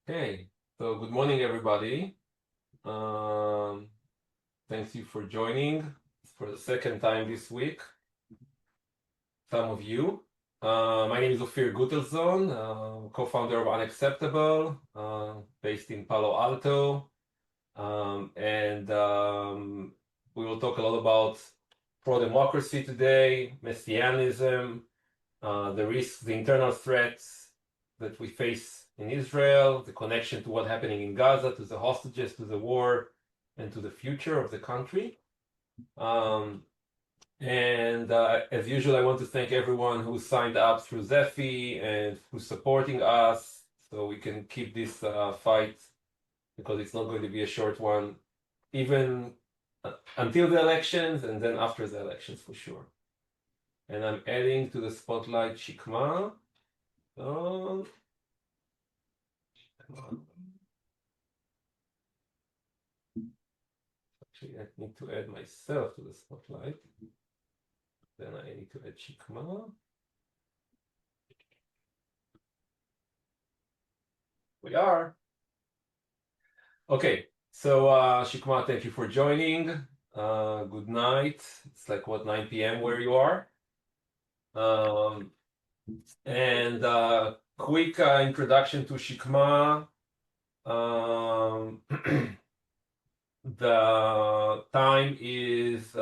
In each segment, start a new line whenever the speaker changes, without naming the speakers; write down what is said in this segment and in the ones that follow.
Okay, so good morning, everybody. Thank you for joining for the second time this week. Some of you. My name is Offir Gutelzon, co-founder of UnXeptable, based in Palo Alto. We will talk a lot about pro-democracy today, Messianism, the risks, the internal threats that we face in Israel, the connection to what's happening in Gaza, to the hostages, to the war, and to the future of the country. As usual, I want to thank everyone who signed up through Zephy and who's supporting us so we can keep this fight, because it's not going to be a short one, even until the elections and then after the elections for sure. And I'm adding to the spotlight Shikma. Actually, I need to add myself to the spotlight. Then I need to add Shikma. We are. Okay, so Shikma, thank you for joining. Good night. It's like, what, 9 p.m. where you are? Quick introduction to Shikma. The time is, some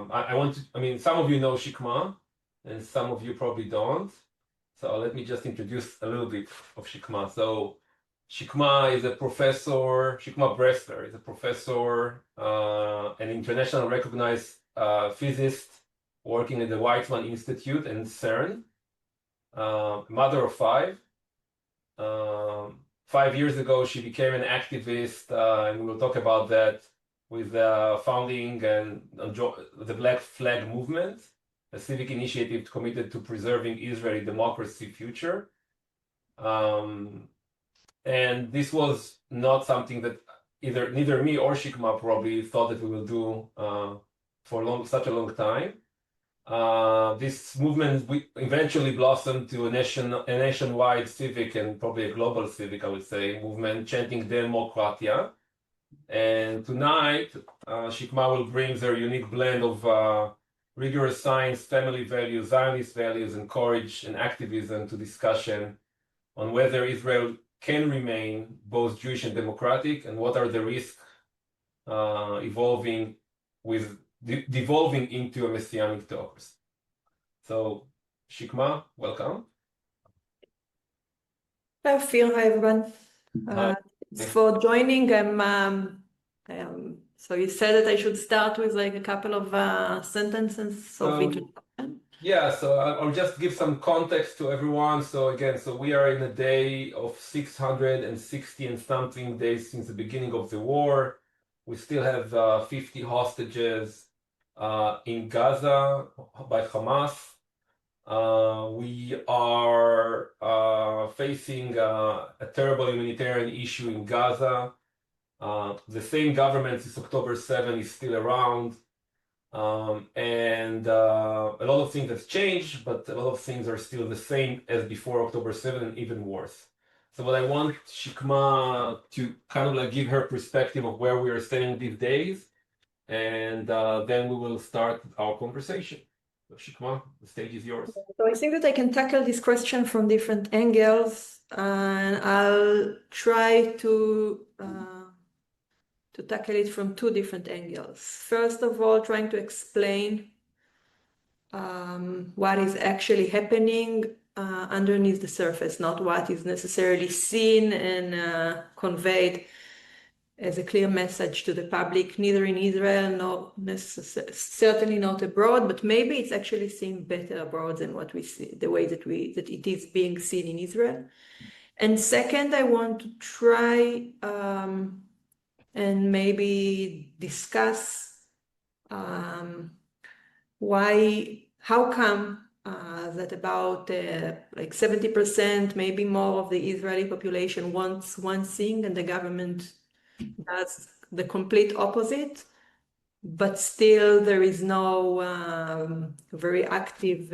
of you know Shikma, and some of you probably don't. So let me just introduce a little bit of Shikma. So Shikma is a professor, Shikma Bressler is a professor, an international recognized physicist working at the Weizmann Institute and CERN, mother of 5. 5 years ago, she became an activist, and we will talk about that, with founding and the Black Flag Movement, a civic initiative committed to preserving Israeli democracy future. And this was not something that neither me or Shikma probably thought that we will do for such a long time. This movement eventually blossomed to a nationwide civic and probably a global civic, I would say, movement chanting Demokratia. And tonight, Shikma will bring their unique blend of rigorous science, family values, Zionist values, and courage and activism to discussion on whether Israel can remain both Jewish and democratic, and what are the risks devolving into a Messianic Theocracy. So, Shikma, welcome.
Hi, Offir. Hi, everyone. Thanks for joining. So you said that I should start with like a couple of sentences of introduction.
Yeah, so I'll just give some context to everyone. So again, we are in a day of 660 and something days since the beginning of the war. We still have 50 hostages in Gaza by Hamas. We are facing a terrible humanitarian issue in Gaza. The same government since October 7 is still around. And a lot of things have changed, but a lot of things are still the same as before October 7 and even worse. So what I want Shikma to kind of like give her perspective of where we are standing these days, and then we will start our conversation. So Shikma, the stage is yours.
So I think that I can tackle this question from different angles, and I'll try to tackle it from 2 different angles. First of all, trying to explain what is actually happening underneath the surface, not what is necessarily seen and conveyed as a clear message to the public, neither in Israel, nor certainly not abroad, but maybe it's actually seen better abroad than what we see, the way that it is being seen in Israel. And second, I want to try and maybe discuss how come that about like 70%, maybe more, of the Israeli population wants one thing and the government does the complete opposite, but still there is no very active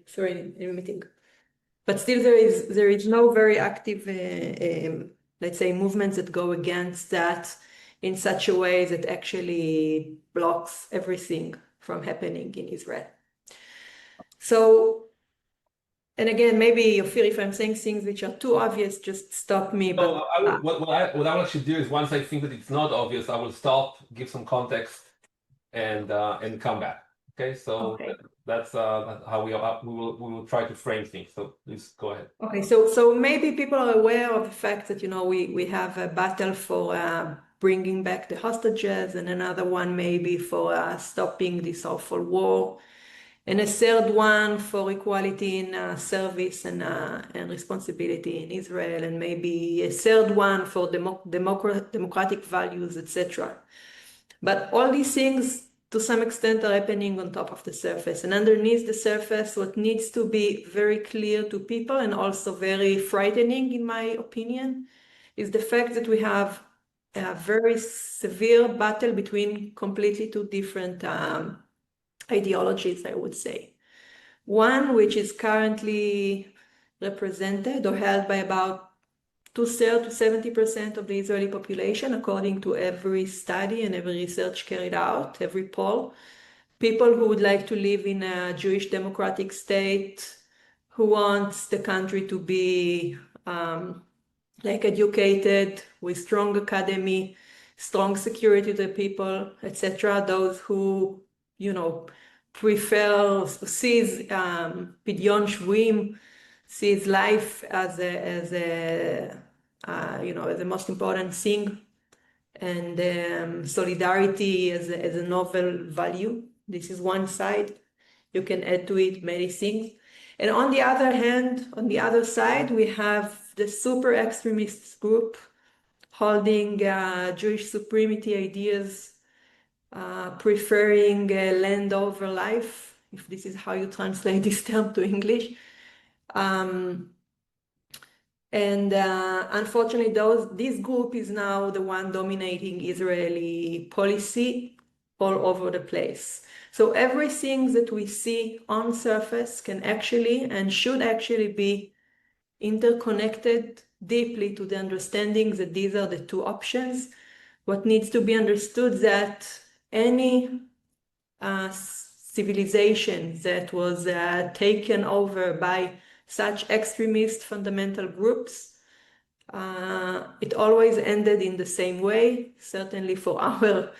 sorry, let me think. But still there is no very active, let's say, movements that go against that in such a way that actually blocks everything from happening in Israel. So, and again, maybe Offir, if I'm saying things which are too obvious, just stop me. But
what I will actually do is, once I think that it's not obvious, I will stop, give some context, and come back. Okay, so that's how we will try to frame things. So please go ahead.
Okay, so maybe people are aware of the fact that, you know, we have a battle for bringing back the hostages, and another one maybe for stopping this awful war, and a third one for equality in service and responsibility in Israel, and maybe a third one for democratic values, etc. But all these things, to some extent, are happening on top of the surface. And underneath the surface, what needs to be very clear to people, and also very frightening, in my opinion, is the fact that we have a very severe battle between completely two different ideologies, I would say. One, which is currently represented or held by about 2/3 to 70% of the Israeli population, according to every study and every research carried out, every poll. People who would like to live in a Jewish democratic state, who wants the country to be like educated, with strong academy, strong security to the people, etc. Those who, you know, prefer, sees pidyon shvuim, sees life as a you know, as the most important thing, and solidarity as a novel value. This is one side. You can add to it many things. And on the other hand, on the other side, we have the super extremist group holding Jewish supremacy ideas, preferring land over life, if this is how you translate this term to English. Unfortunately, this group is now the one dominating Israeli policy all over the place. So everything that we see on surface can actually and should actually be interconnected deeply to the understanding that these are the two options. What needs to be understood that any civilization that was taken over by such extremist fundamental groups, it always ended in the same way. Certainly for our,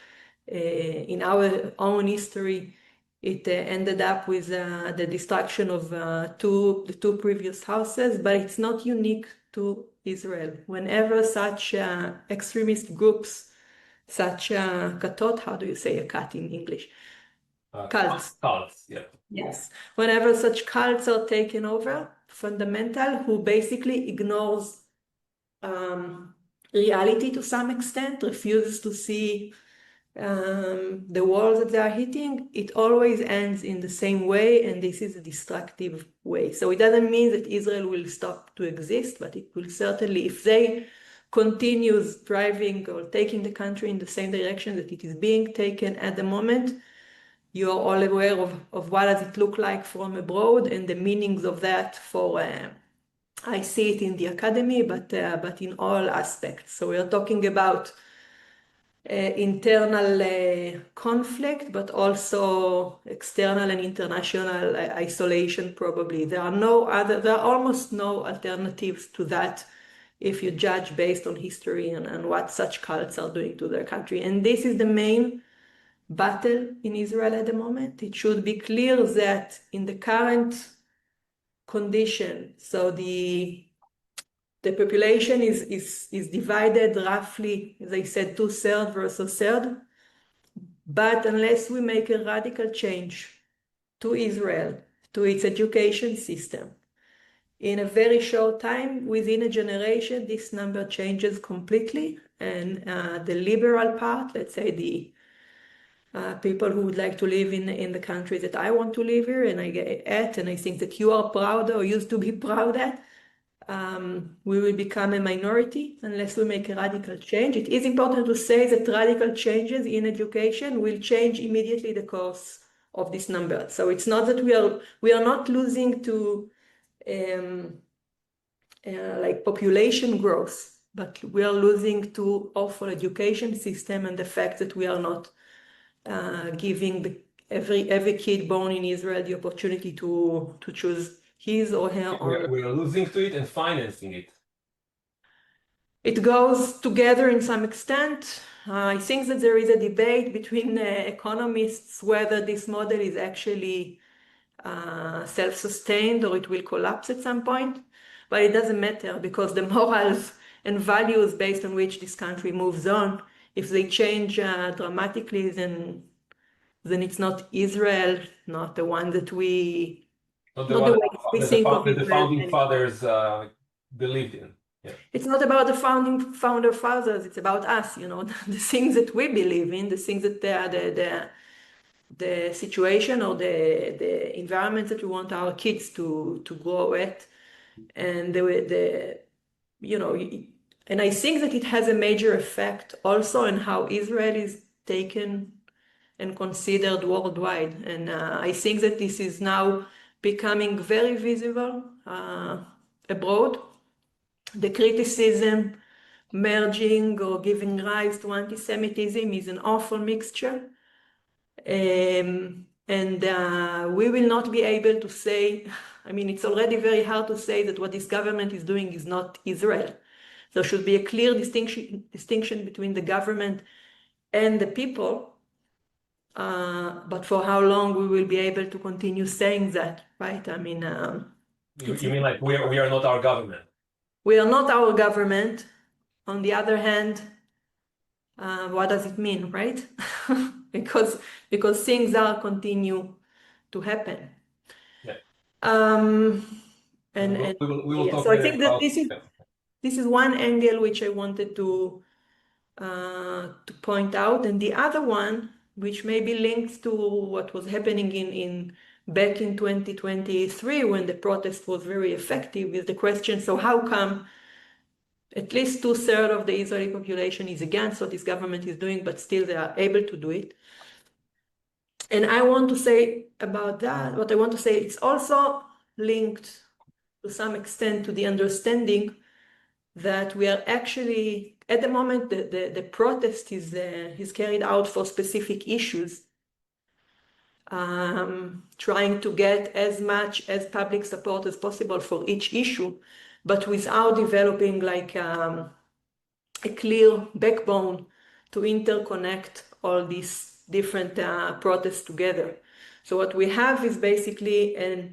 in our own history, it ended up with the destruction of the two previous houses, but it's not unique to Israel. Whenever such extremist groups, such katot, how do you say a cat in English? Cults.
Cults, yeah.
Yes. Whenever such cults are taken over, fundamental, who basically ignores reality to some extent, refuses to see the walls that they are hitting, it always ends in the same way, and this is a destructive way. So it doesn't mean that Israel will stop to exist, but it will certainly, if they continues driving or taking the country in the same direction that it is being taken at the moment, you are all aware of what does it look like from abroad and the meanings of that for, I see it in the academy, but in all aspects. So we are talking about internal conflict, but also external and international isolation probably. There are almost no alternatives to that if you judge based on history and what such cults are doing to their country. And this is the main battle in Israel at the moment. It should be clear that in the current condition, so the population is divided roughly, as I said, 2/3 versus 1/3. But unless we make a radical change to Israel, to its education system, in a very short time, within a generation, this number changes completely. And the liberal part, let's say the people who would like to live in the country that I want to live here, and I think that you are proud or used to be proud at, we will become a minority unless we make a radical change. It is important to say that radical changes in education will change immediately the course of this number. So it's not that we are not losing to like population growth, but we are losing to awful education system and the fact that we are not giving every kid born in Israel the opportunity to choose his or her own.
We are losing to it and financing it.
It goes together in some extent. I think that there is a debate between economists whether this model is actually self-sustained or it will collapse at some point. But it doesn't matter because the morals and values based on which this country moves on, if they change dramatically, then it's not Israel, not the one that we,
Not
the way we think of
that the
Israel
founding
anymore.
fathers believed in. Yeah.
It's not about the founder fathers, it's about us, you know, the things that we believe in, the things that the situation or the environment that we want our kids to grow at. And you know, and I think that it has a major effect also on how Israel is taken and considered worldwide. And I think that this is now becoming very visible abroad. The criticism merging or giving rise to anti-Semitism is an awful mixture. And we will not be able to say, I mean, it's already very hard to say that what this government is doing is not Israel. There should be a clear distinction between the government and the people. But for how long we will be able to continue saying that, right? I mean,
you mean like we are not our government?
We are not our government. On the other hand, what does it mean, right? because things are continue to happen.
Yeah.
And
we will talk
so I think that
about,
this is one angle which I wanted to point out, and the other one, which maybe links to what was happening back in 2023 when the protest was very effective, is the question: so how come at least 2/3 of the Israeli population is against what this government is doing, but still they are able to do it? And I want to say about that, what I want to say, it's also linked to some extent to the understanding that we are actually, at the moment, the protest is carried out for specific issues, trying to get as much as public support as possible for each issue, but without developing like a clear backbone to interconnect all these different protests together. So what we have is basically a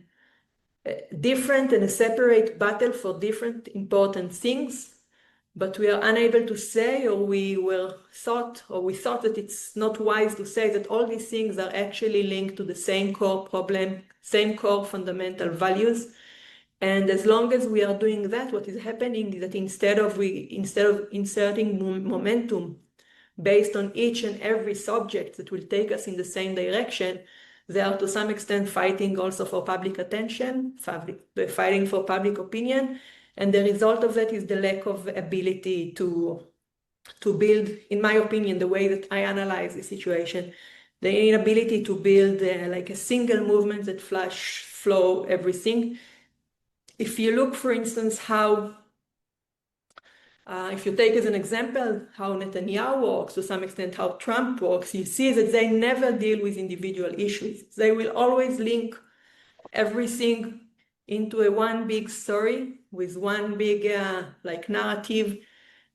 different and a separate battle for different important things, but we are unable to say, or we thought that it's not wise to say that all these things are actually linked to the same core problem, same core fundamental values. And as long as we are doing that, what is happening is that instead of inserting momentum based on each and every subject that will take us in the same direction, they are to some extent fighting also for public attention, fighting for public opinion. And the result of that is the lack of ability to build, in my opinion, the way that I analyze the situation, the inability to build like a single movement that flow everything. If you look, for instance, how, if you take as an example how Netanyahu works, to some extent how Trump works, you see that they never deal with individual issues. They will always link everything into one big story with one big like narrative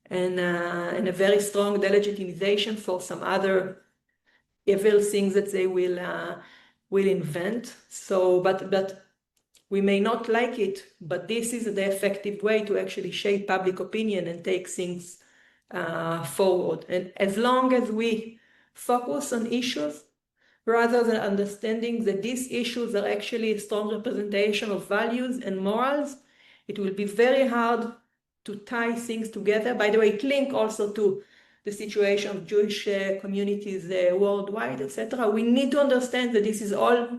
and a very strong delegitimization for some other evil things that they will invent. So, but we may not like it, but this is the effective way to actually shape public opinion and take things forward. And as long as we focus on issues rather than understanding that these issues are actually a strong representation of values and morals, it will be very hard to tie things together. By the way, it links also to the situation of Jewish communities worldwide, etc. We need to understand that this is all,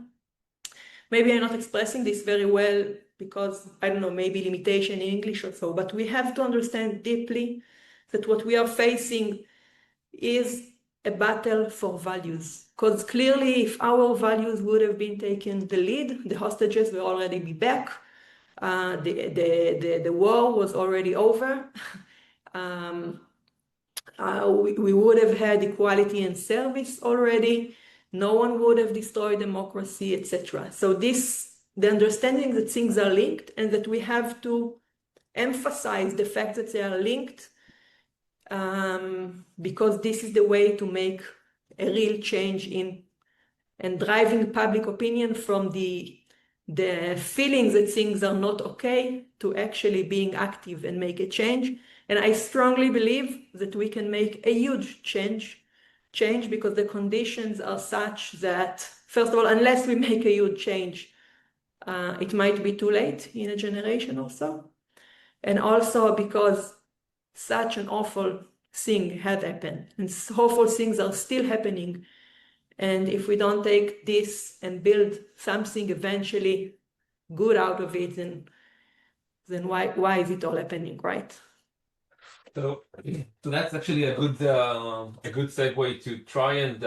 maybe I'm not expressing this very well because, I don't know, maybe limitation in English or so, but we have to understand deeply that what we are facing is a battle for values. Because clearly, if our values would have been taken the lead, the hostages will already be back. The war was already over. We would have had equality and service already. No one would have destroyed democracy, etc. So the understanding that things are linked and that we have to emphasize the fact that they are linked, because this is the way to make a real change in and driving public opinion from the feelings that things are not okay to actually being active and make a change. And I strongly believe that we can make a huge change because the conditions are such that, first of all, unless we make a huge change, it might be too late in a generation or so. And also because such an awful thing had happened and awful things are still happening. And if we don't take this and build something eventually good out of it, then why is it all happening, right?
So that's actually a good segue to try and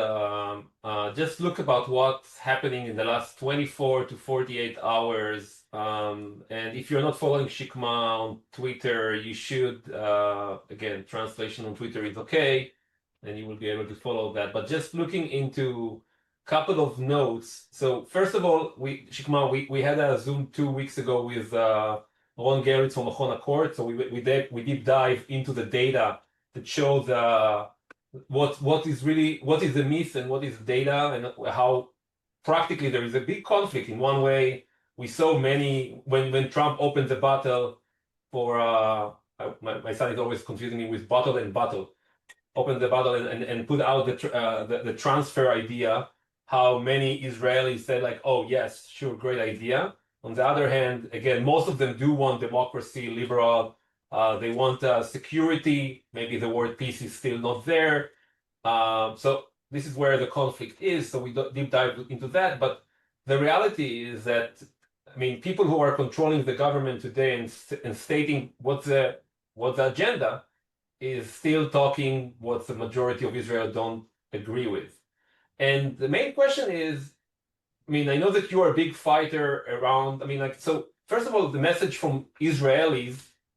just look about what's happening in the last 24 to 48 hours. And if you're not following Shikma on Twitter, you should. Again, translation on Twitter is okay, and you will be able to follow that. But just looking into a couple of notes. So first of all, Shikma, we had a Zoom 2 weeks ago with Ron Gerritz from Machon Accord. So we deep dive into the data that shows what is the myth and what is data, and how practically there is a big conflict. In one way, we saw many when Trump opened the battle for my son is always confusing me with bottle and bottle. Opened the battle and put out the transfer idea. How many Israelis said like, oh yes, sure, great idea. On the other hand, again, most of them do want democracy, liberal. They want security. Maybe the word peace is still not there. So this is where the conflict is. So we deep dive into that. But the reality is that, I mean, people who are controlling the government today and stating what's the agenda is still talking what the majority of Israel don't agree with. And the main question is, I mean, I know that you are a big fighter around, I mean, like, so first of all, the message from Israelis,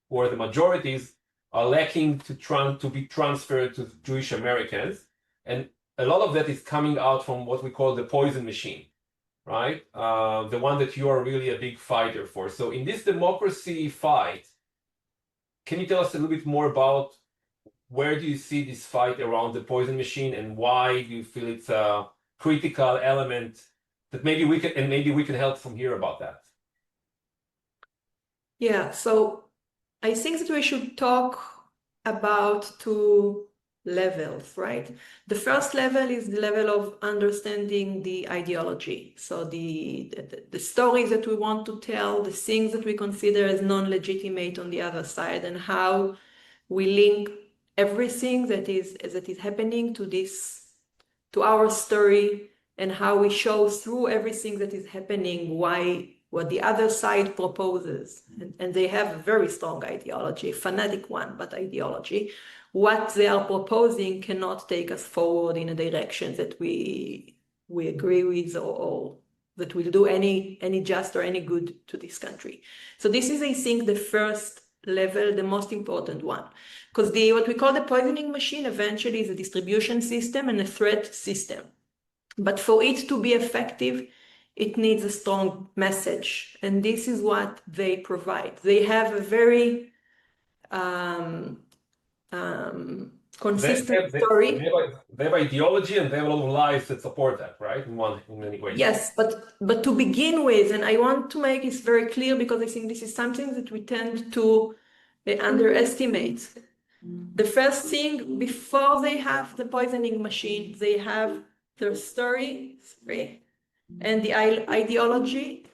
who are the majorities, are lacking to be transferred to Jewish Americans. And a lot of that is coming out from what we call the poison machine, right? The one that you are really a big fighter for. So in this democracy fight, can you tell us a little bit more about where do you see this fight around the poison machine, and why do you feel it's a critical element that maybe we can help from here about that?
Yeah, so I think that we should talk about two levels, right? The first level is the level of understanding the ideology. So the stories that we want to tell, the things that we consider as non-legitimate on the other side, and how we link everything that is happening to our story, and how we show through everything that is happening what the other side proposes. And they have a very strong ideology, fanatic one, but ideology. What they are proposing cannot take us forward in a direction that we agree with, or that will do any just or any good to this country. So this is, I think, the first level, the most important one. Because what we call the poisoning machine eventually is a distribution system and a threat system. But for it to be effective, it needs a strong message. And this is what they provide. They have a very consistent story.
They have ideology, and they have a lot of lies that support that, right? In many ways.
Yes, but to begin with, and I want to make this very clear because I think this is something that we tend to underestimate. The first thing, before they have the poisoning machine, they have their story, and the ideology.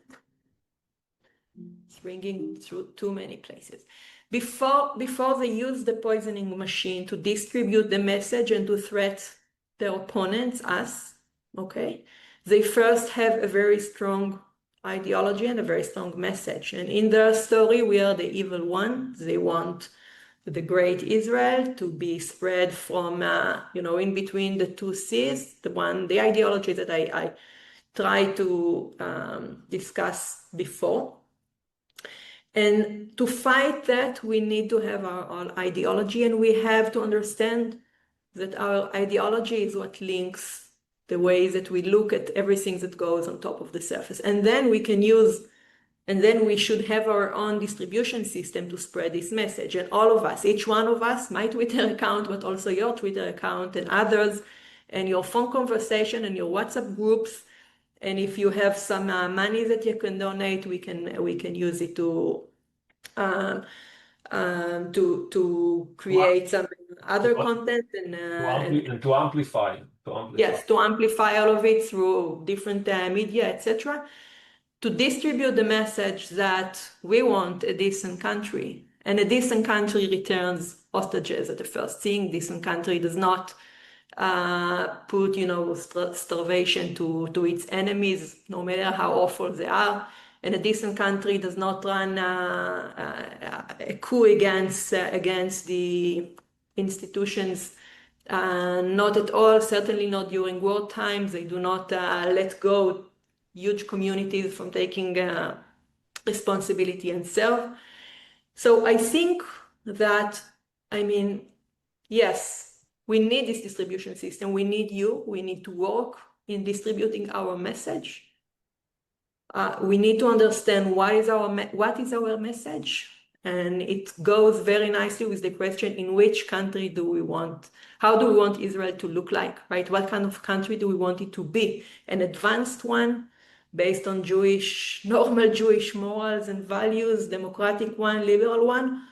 It's ringing through too many places. Before they use the poisoning machine to distribute the message and to threat their opponents, us, okay, they first have a very strong ideology and a very strong message. And in their story, we are the evil one. They want the great Israel to be spread from, in between the two seas, the ideology that I tried to discuss before. And to fight that, we need to have our ideology, and we have to understand that our ideology is what links the way that we look at everything that goes on top of the surface. And then we can use, and then we should have our own distribution system to spread this message. And all of us, each one of us, my Twitter account, but also your Twitter account and others, and your phone conversation and your WhatsApp groups. And if you have some money that you can donate, we can use it to create some other content and
to amplify.
Yes, to amplify all of it through different media, etc. To distribute the message that we want a decent country, and a decent country returns hostages at the first thing. Decent country does not put, starvation to its enemies, no matter how awful they are. And a decent country does not run a coup against the institutions. Not at all, certainly not during war times. They do not let go huge communities from taking responsibility and serve. So I think that, yes, we need this distribution system. We need you. We need to work in distributing our message. We need to understand what is our message. And it goes very nicely with the question, in which country do we want? How do we want Israel to look like, right? What kind of country do we want it to be? An advanced one, based on normal Jewish morals and values, democratic one, liberal one,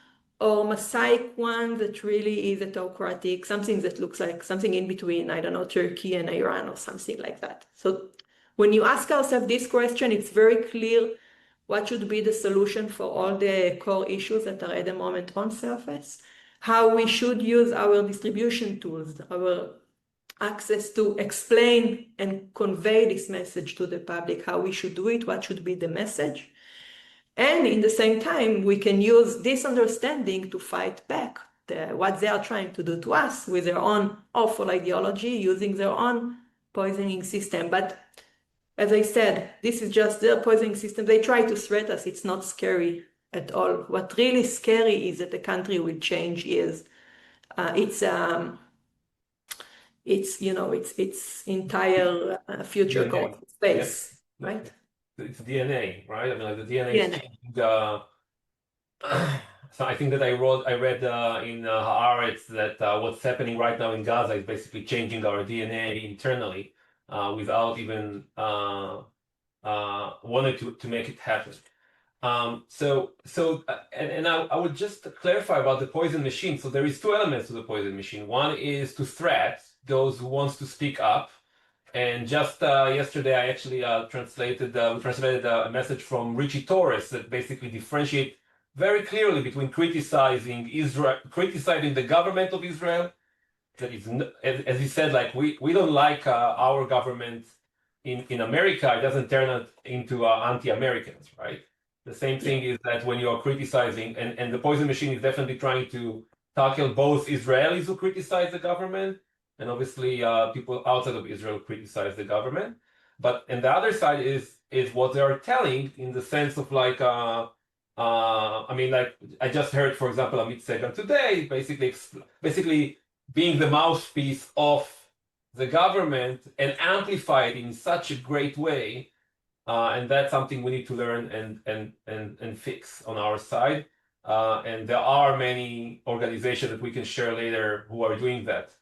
or Messianic one that really is a theocratic, something that looks like something in between, I don't know, Turkey and Iran or something like that. So when you ask ourselves this question, it's very clear what should be the solution for all the core issues that are at the moment on surface, how we should use our distribution tools, our access to explain and convey this message to the public, how we should do it, what should be the message. And in the same time, we can use this understanding to fight back what they are trying to do to us with their own awful ideology, using their own poisoning system. But as I said, this is just their poisoning system. They try to threat us. It's not scary at all. What really scary is that the country will change its entire future course of space, right?
It's DNA, right? I mean, like the DNA is changing. So I think that I read in Haaretz that what's happening right now in Gaza is basically changing our DNA internally without even wanting to make it happen. And I would just clarify about the poison machine. So there is two elements to the poison machine. One is to threat those who wants to speak up. And just yesterday, I actually translated a message from Richie Torres that basically differentiate very clearly between criticizing Israel, criticizing the government of Israel. That is, as he said, like we don't like our government in America. It doesn't turn it into anti-Americans, right? The same thing is that when you are criticizing, and the poison machine is definitely trying to tackle both Israelis who criticize the government, and obviously people outside of Israel criticize the government. But and the other side is what they are telling in the sense of like, I mean, like I just heard, for example, Amit Segan today, basically being the mouthpiece of the government and amplify it in such a great way. And that's something we need to learn and fix on our side. And there are many organizations that we can share later who are doing that.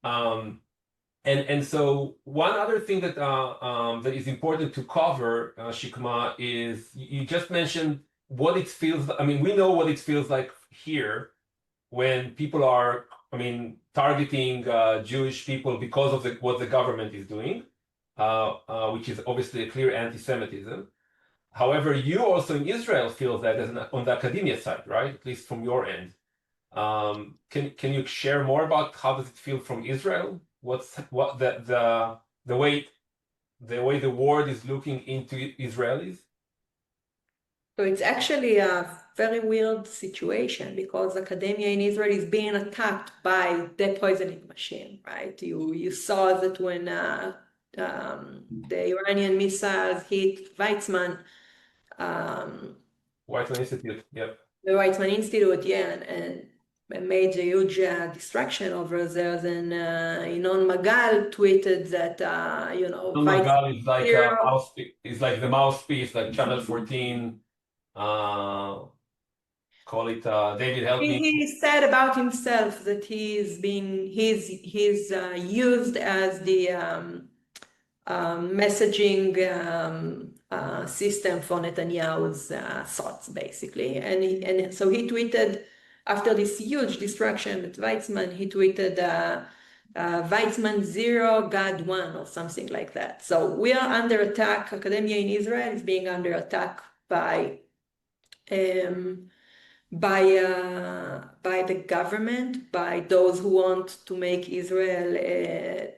And so one other thing that that is important to cover, Shikma, is you just mentioned what it feels. I mean, we know what it feels like here when people are, I mean, targeting Jewish people because of what the government is doing, which is obviously a clear anti-Semitism. However, you also in Israel feel that on the academia side, right? At least from your end. Can you share more about how does it feel from Israel? What's the way the world is looking into Israelis?
So it's actually a very weird situation because academia in Israel is being attacked by the poisoning machine, right? You saw that when the Iranian missiles hit Weizmann,
Weizmann Institute, yeah.
The Weizmann Institute, yeah, and made a huge distraction over there. Then ינון Magal tweeted that,
ינון Magal is like is like the mouthpiece, like Channel 14. Call it David help me.
He said about himself that he's used as the messaging system for Netanyahu's thoughts, basically. And so he tweeted, after this huge distraction at Weizmann, he tweeted Weizmann 0, God 1, or something like that. So we are under attack. Academia in Israel is being under attack by the government, by those who want to make Israel a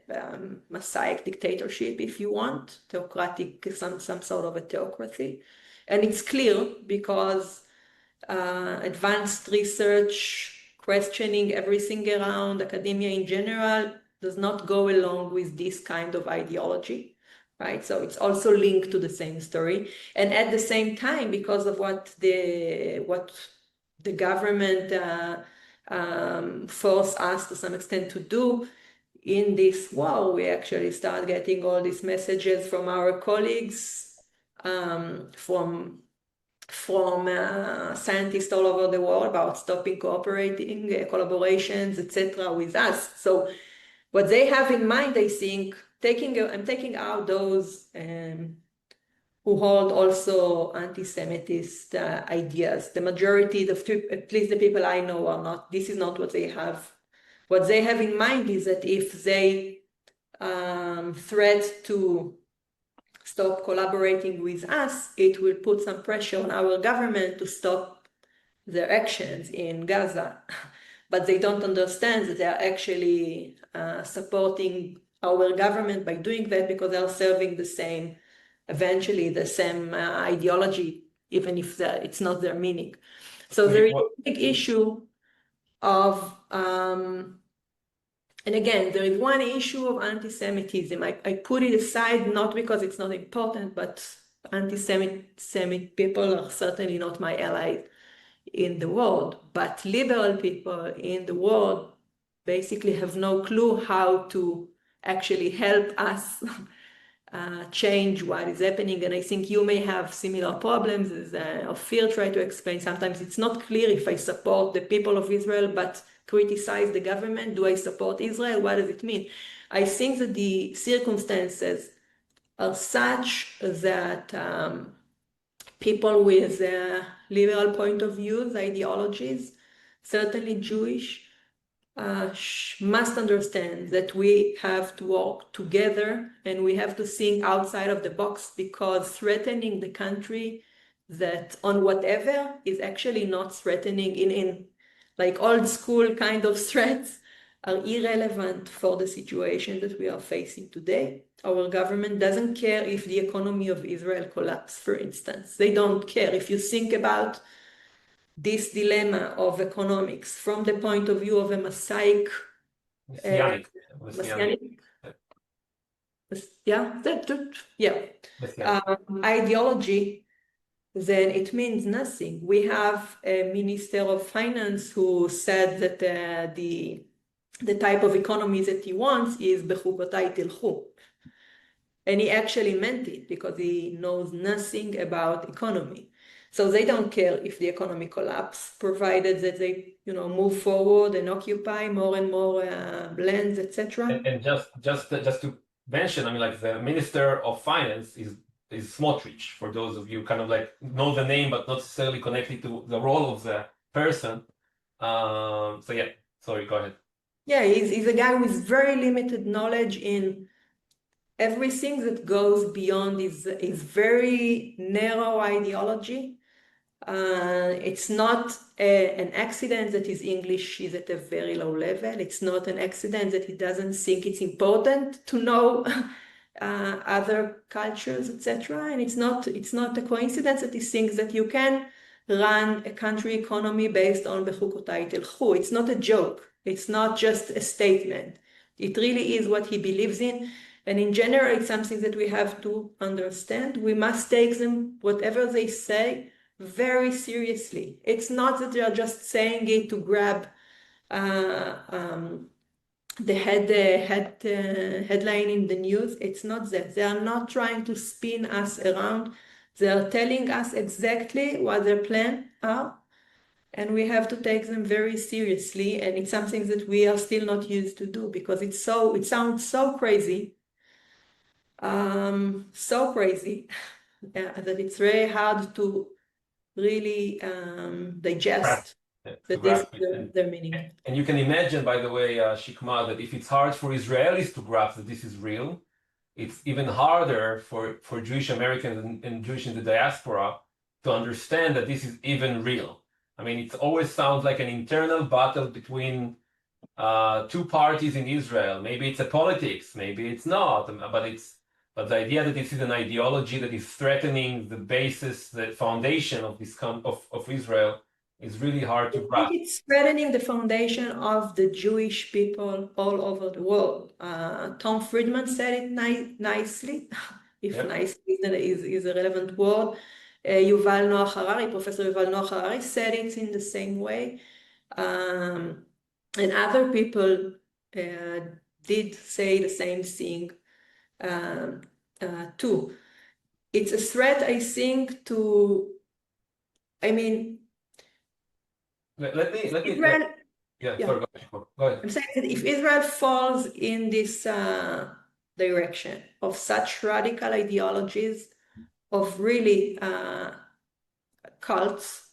Messianic dictatorship, if you want, theocratic, some sort of a theocracy. And it's clear because advanced research, questioning everything around academia in general, does not go along with this kind of ideology. Right, so it's also linked to the same story, and at the same time, because of what the government forced us to some extent to do in this war, we actually start getting all these messages from our colleagues, from scientists all over the world about stopping cooperating, collaborations, etc. with us. So what they have in mind, I think, I'm taking out those who hold also anti-Semitist ideas. The majority, at least the people I know, are not. This is not what they have. What they have in mind is that if they threat to stop collaborating with us, it will put some pressure on our government to stop their actions in Gaza. But they don't understand that they are actually supporting our government by doing that, because they are serving eventually the same ideology, even if it's not their meaning. So there is a big issue of, and again, there is one issue of anti-Semitism. I put it aside not because it's not important, but anti-Semit people are certainly not my allies in the world. But liberal people in the world basically have no clue how to actually help us change what is happening. And I think you may have similar problems, as Offir tried to explain. Sometimes it's not clear if I support the people of Israel but criticize the government. Do I support Israel? What does it mean? I think that the circumstances are such that people with liberal point of views, ideologies, certainly Jewish, must understand that we have to work together and we have to think outside of the box, because threatening the country that on whatever is actually not threatening in like old school kind of threats are irrelevant for the situation that we are facing today. Our government doesn't care if the economy of Israel collapses, for instance. They don't care. If you think about this dilemma of economics from the point of view of a Messianic ideology, then it means nothing. We have a Minister of Finance who said that the type of economy that he wants is בחוקותיי תלכו. And he actually meant it, because he knows nothing about economy. So they don't care if the economy collapses, provided that they, move forward and occupy more and more lands, etc.
And just to mention, I mean, like the Minister of Finance is Smotrich, for those of you kind of like know the name but not necessarily connected to the role of the person. So yeah, sorry, go ahead.
Yeah, he's a guy with very limited knowledge in everything that goes beyond his very narrow ideology. It's not an accident that his English is at a very low level. It's not an accident that he doesn't think it's important to know other cultures, etc. And it's not a coincidence that he thinks that you can run a country economy based on בחוקותיי תלכו. It's not a joke. It's not just a statement. It really is what he believes in. And in general, it's something that we have to understand. We must take them, whatever they say, very seriously. It's not that they are just saying it to grab the headline in the news. It's not that. They are not trying to spin us around. They are telling us exactly what their plans are, and we have to take them very seriously. And it's something that we are still not used to do because it sounds so crazy, that it's very hard to really digest. That this is the meaning.
And you can imagine, by the way, Shikma, that if it's hard for Israelis to grasp that this is real, it's even harder for Jewish Americans and Jewish in the diaspora to understand that this is even real. I mean, it always sounds like an internal battle between two parties in Israel. Maybe it's a politics, maybe it's not, but the idea that this is an ideology that is threatening the basis, the foundation of this of Israel, is really hard to grasp.
It's threatening the foundation of the Jewish people all over the world. Tom Friedman said it nicely, if nicely is a relevant word. Yuval Noah Harari, Professor Yuval Noah Harari said it in the same way. And other people did say the same thing too. It's a threat, I think, to, I mean,
let me
Israel,
sorry, go ahead.
I'm saying that if Israel falls in this direction of such radical ideologies, of really cults,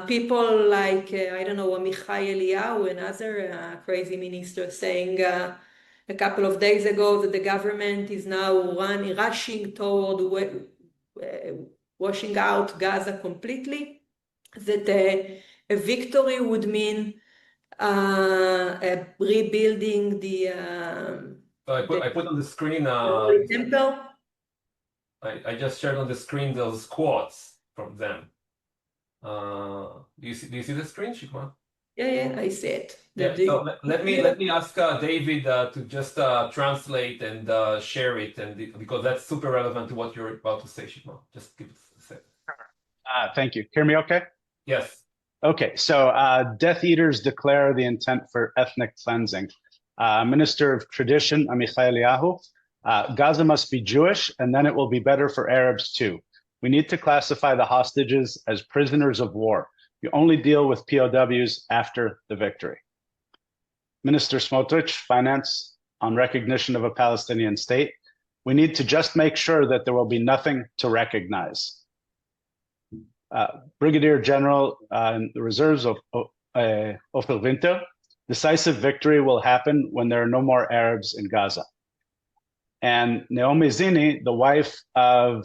people like, I don't know, Amichai Eliyahu and other crazy ministers saying a couple of days ago that the government is now rushing toward washing out Gaza completely, that a victory would mean rebuilding the
I put on the screen
temple.
I just shared on the screen those quotes from them. Do you see the screen, Shikma?
Yeah, I see it.
So let me ask David to just translate and share it, because that's super relevant to what you're about to say, Shikma. Just give it a second.
Thank you. Hear me okay?
Yes.
Okay, so Death Eaters declare the intent for ethnic cleansing. Minister of Tradition, Amichai Eliyahu, Gaza must be Jewish, and then it will be better for Arabs too. We need to classify the hostages as prisoners of war. You only deal with POWs after the victory. Minister Smotrich, Finance, on recognition of a Palestinian state. We need to just make sure that there will be nothing to recognize. Brigadier General in the reserves of Offir Gutelzon, decisive victory will happen when there are no more Arabs in Gaza. And Naomi Zini, the wife of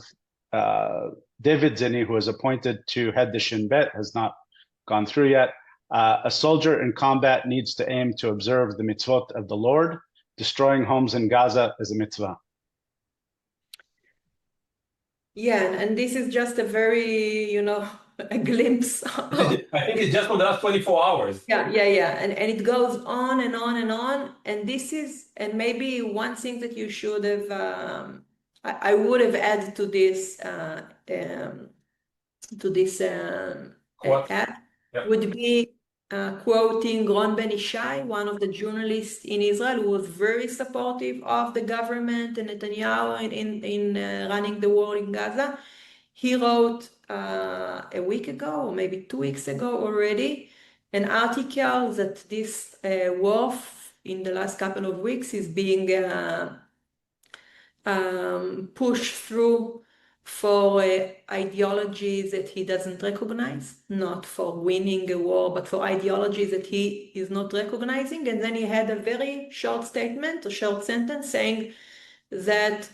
David Zini, who was appointed to head the Shin Bet, has not gone through yet. A soldier in combat needs to aim to observe the mitzvot of the Lord. Destroying homes in Gaza is a mitzvah.
Yeah, and this is just a very, a glimpse.
I think it's just for the last 24 hours.
Yeah. And it goes on and on and on. And and maybe one thing that you should have, I would have added to this, ad would be quoting Ron Ben Ishai, one of the journalists in Israel, who was very supportive of the government and Netanyahu in running the war in Gaza. He wrote a week ago, or maybe 2 weeks ago already, an article that this war in the last couple of weeks is being pushed through for ideologies that he doesn't recognize, not for winning a war, but for ideologies that he is not recognizing. And then he had a very short statement, a short sentence saying that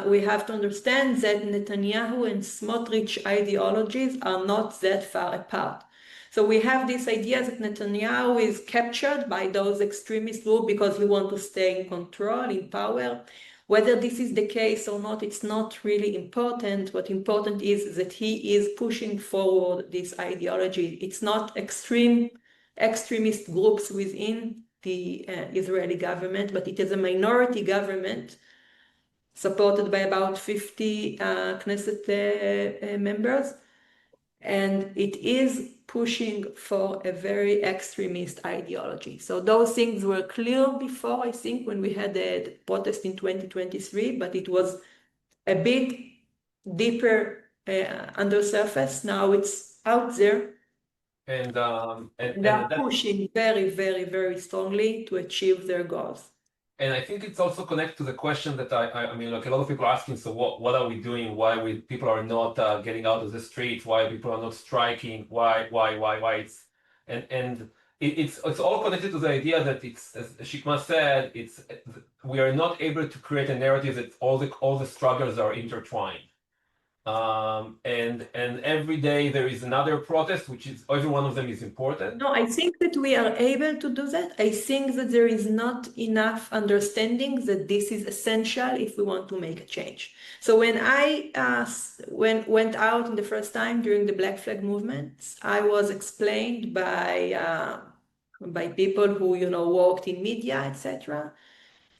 we have to understand that Netanyahu and Smotrich ideologies are not that far apart. So we have this idea that Netanyahu is captured by those extremist groups because he wants to stay in control, in power. Whether this is the case or not, it's not really important. What important is that he is pushing forward this ideology. It's not extremist groups within the Israeli government, but it is a minority government supported by about 50 Knesset members and it is pushing for a very extremist ideology. So those things were clear before, I think, when we had the protest in 2023, but it was a bit deeper under surface. Now it's out there.
And
they're pushing very, very, very strongly to achieve their goals.
And I think it's also connected to the question that I mean, like a lot of people are asking, so what are we doing? Why people are not getting out of the streets? Why people are not striking? Why? It's all connected to the idea that it's, as Shikma said, we are not able to create a narrative that all the struggles are intertwined. And every day there is another protest, which is every one of them is important.
No, I think that we are able to do that. I think that there is not enough understanding that this is essential if we want to make a change. So when I went out in the first time during the Black Flag movement, I was explained by people who worked in media, etc.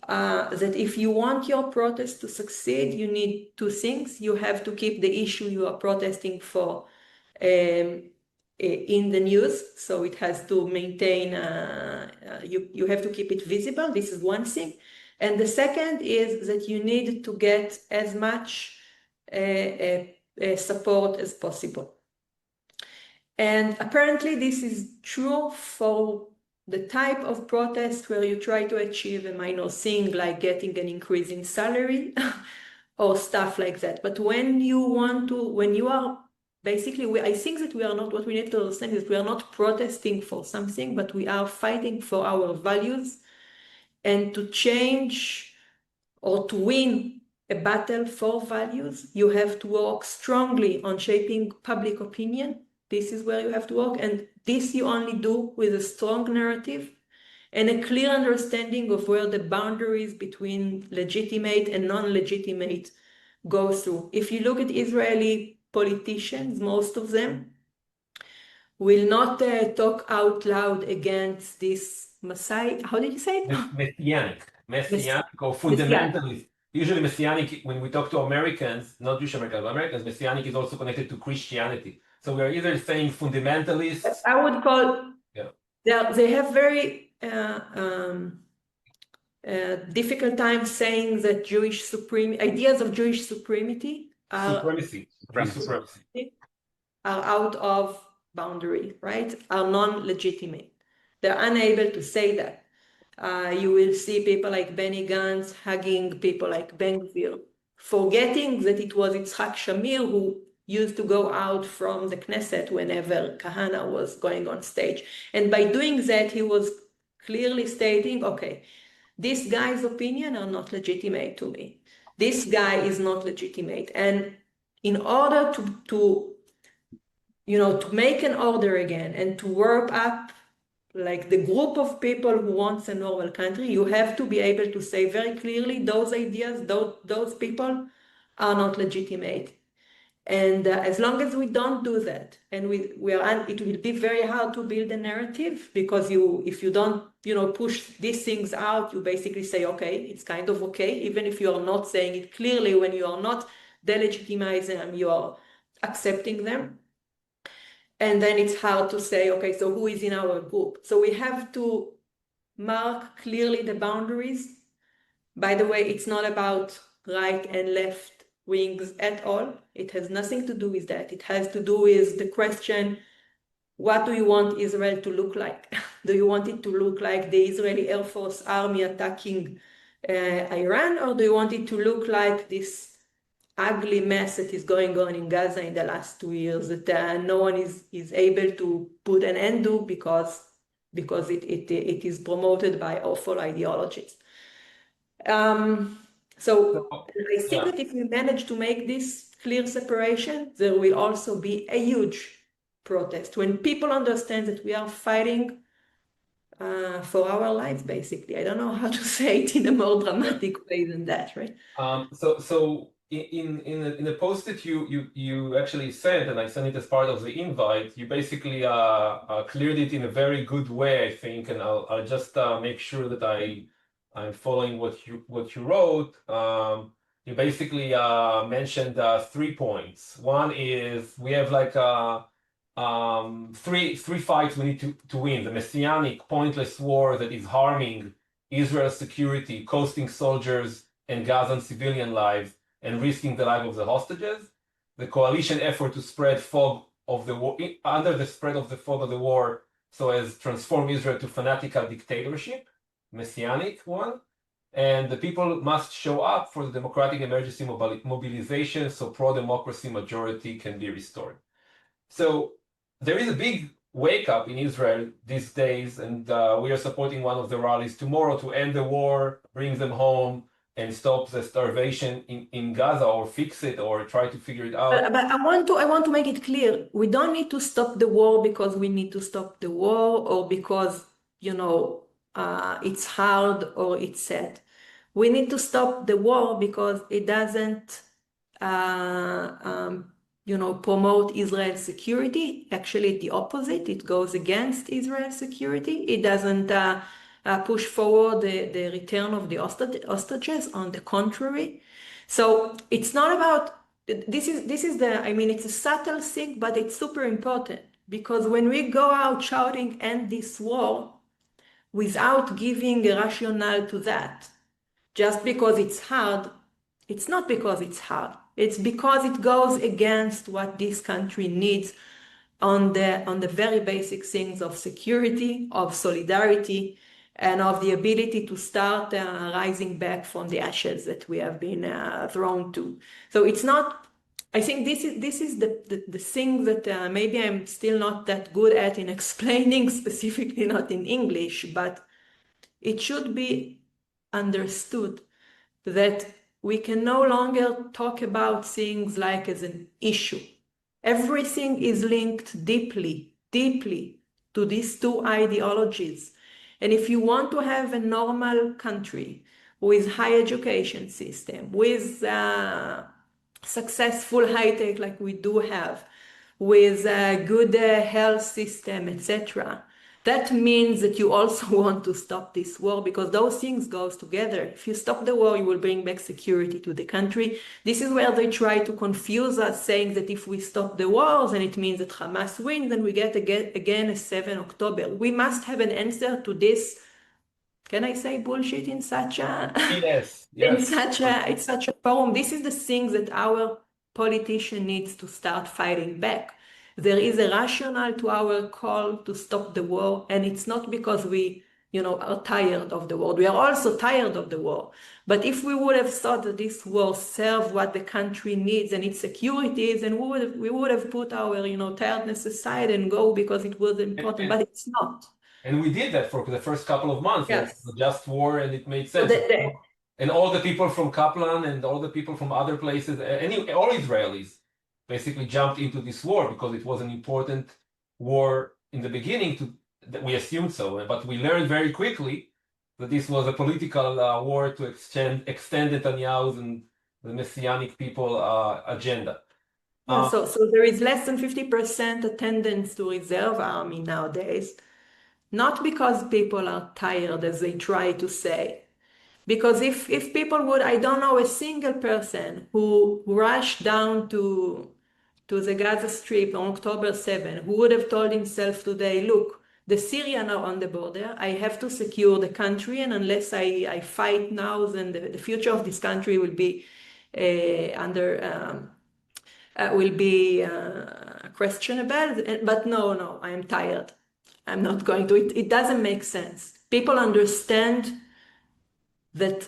That if you want your protest to succeed, you need two things. You have to keep the issue you are protesting for in the news, so it has to maintain, you have to keep it visible. This is one thing. And the second is that you need to get as much support as possible. And apparently this is true for the type of protest where you try to achieve a minor thing like getting an increase in salary or stuff like that. But when you are basically, I think that we are not, what we need to understand is we are not protesting for something, but we are fighting for our values. And to change or to win a battle for values, you have to work strongly on shaping public opinion. This is where you have to work, and this you only do with a strong narrative and a clear understanding of where the boundaries between legitimate and non-legitimate go through. If you look at Israeli politicians, most of them will not talk out loud against this Messiah. How did you say it?
Messianic or fundamentalist. Usually Messianic, when we talk to Americans, not Jewish Americans, but Americans, Messianic is also connected to Christianity. So we are either saying fundamentalists.
I would call, they have very difficult time saying that ideas of Jewish supremacy are out of boundary, right? Are non-legitimate. They're unable to say that. You will see people like Benny Gantz hugging people like Ben Gvir, forgetting that it was Yitzhak Shamir who used to go out from the Knesset whenever Kahana was going on stage. And by doing that, he was clearly stating, okay, this guy's opinion are not legitimate to me. This guy is not legitimate. And in order to make an order again and to warp up like the group of people who wants a normal country, you have to be able to say very clearly those ideas, those people are not legitimate. And as long as we don't do that, and it will be very hard to build a narrative, because if you don't push these things out, you basically say, okay, it's kind of okay, even if you are not saying it clearly. When you are not delegitimizing them, you are accepting them. And then it's hard to say, okay, so who is in our group? So we have to mark clearly the boundaries. By the way, it's not about right and left wings at all. It has nothing to do with that. It has to do with the question, what do you want Israel to look like? Do you want it to look like the Israeli Air Force army attacking Iran, or do you want it to look like this ugly mess that is going on in Gaza in the last 2 years that no one is able to put an end to because it is promoted by awful ideologies. So I think that if we manage to make this clear separation, there will also be a huge protest when people understand that we are fighting for our lives, basically. I don't know how to say it in a more dramatic way than that, right?
So in the post that you actually sent, and I sent it as part of the invite, you basically cleared it in a very good way, I think, and I'll just make sure that I'm following what you wrote. he basically mentioned 3 points. One is we have like three fights we need to win. The Messianic pointless war that is harming Israel's security, costing soldiers and Gazan civilian lives, and risking the life of the hostages. The coalition effort to spread fog of the war, under the spread of the fog of the war, so as transform Israel to fanatical dictatorship, Messianic one. And the people must show up for the democratic emergency mobilization so pro-democracy majority can be restored. So there is a big wake up in Israel these days, and we are supporting one of the rallies tomorrow to end the war, bring them home, and stop the starvation in Gaza, or fix it, or try to figure it out.
But I want to make it clear, we don't need to stop the war because we need to stop the war, or because, you know, it's hard or it's sad. We need to stop the war because it doesn't, you know, promote Israel's security. Actually, the opposite. It goes against Israel's security. It doesn't push forward the return of the hostages. On the contrary. So it's not about, this is the, I mean, it's a subtle thing, but it's super important, because when we go out shouting end this war without giving a rationale to that, just because it's hard, it's not because it's hard. It's because it goes against what this country needs on the very basic things of security, of solidarity, and of the ability to start rising back from the ashes that we have been thrown to. So it's not, I think this is the thing that maybe I'm still not that good at in explaining, specifically not in English, but it should be understood that we can no longer talk about things like as an issue. Everything is linked deeply to these two ideologies. And if you want to have a normal country with high education system, with successful high tech like we do have, with a good health system, etc., that means that you also want to stop this war, because those things go together. If you stop the war, you will bring back security to the country. This is where they try to confuse us, saying that if we stop the wars, then it means that Hamas wins, then we get again a 7 October. We must have an answer to this. Can I say bullshit in such a
Yes.
in such a forum? This is the thing that our politician needs to start fighting back. There is a rationale to our call to stop the war, and it's not because we, you know, are tired of the war. We are also tired of the war. But if we would have thought that this war served what the country needs and its security is, then we would have put our, you know, tiredness aside and go because it was important. But it's not.
And we did that for the first couple of months.
Yes.
It was just war, and it made sense. And all the people from Kaplan and all the people from other places, all Israelis, basically jumped into this war because it was an important war in the beginning. That we assumed so, but we learned very quickly that this was a political war to extend Netanyahu's and the Messianic people agenda.
Yeah, so there is less than 50% attendance to reserve army nowadays, not because people are tired, as they try to say. Because if people would, I don't know a single person who rushed down to the Gaza Strip on October 7, who would have told himself today, look, the Syrians are on the border, I have to secure the country, and unless I fight now, then the future of this country will be questionable. But no, I am tired. I'm not going to. It doesn't make sense. People understand that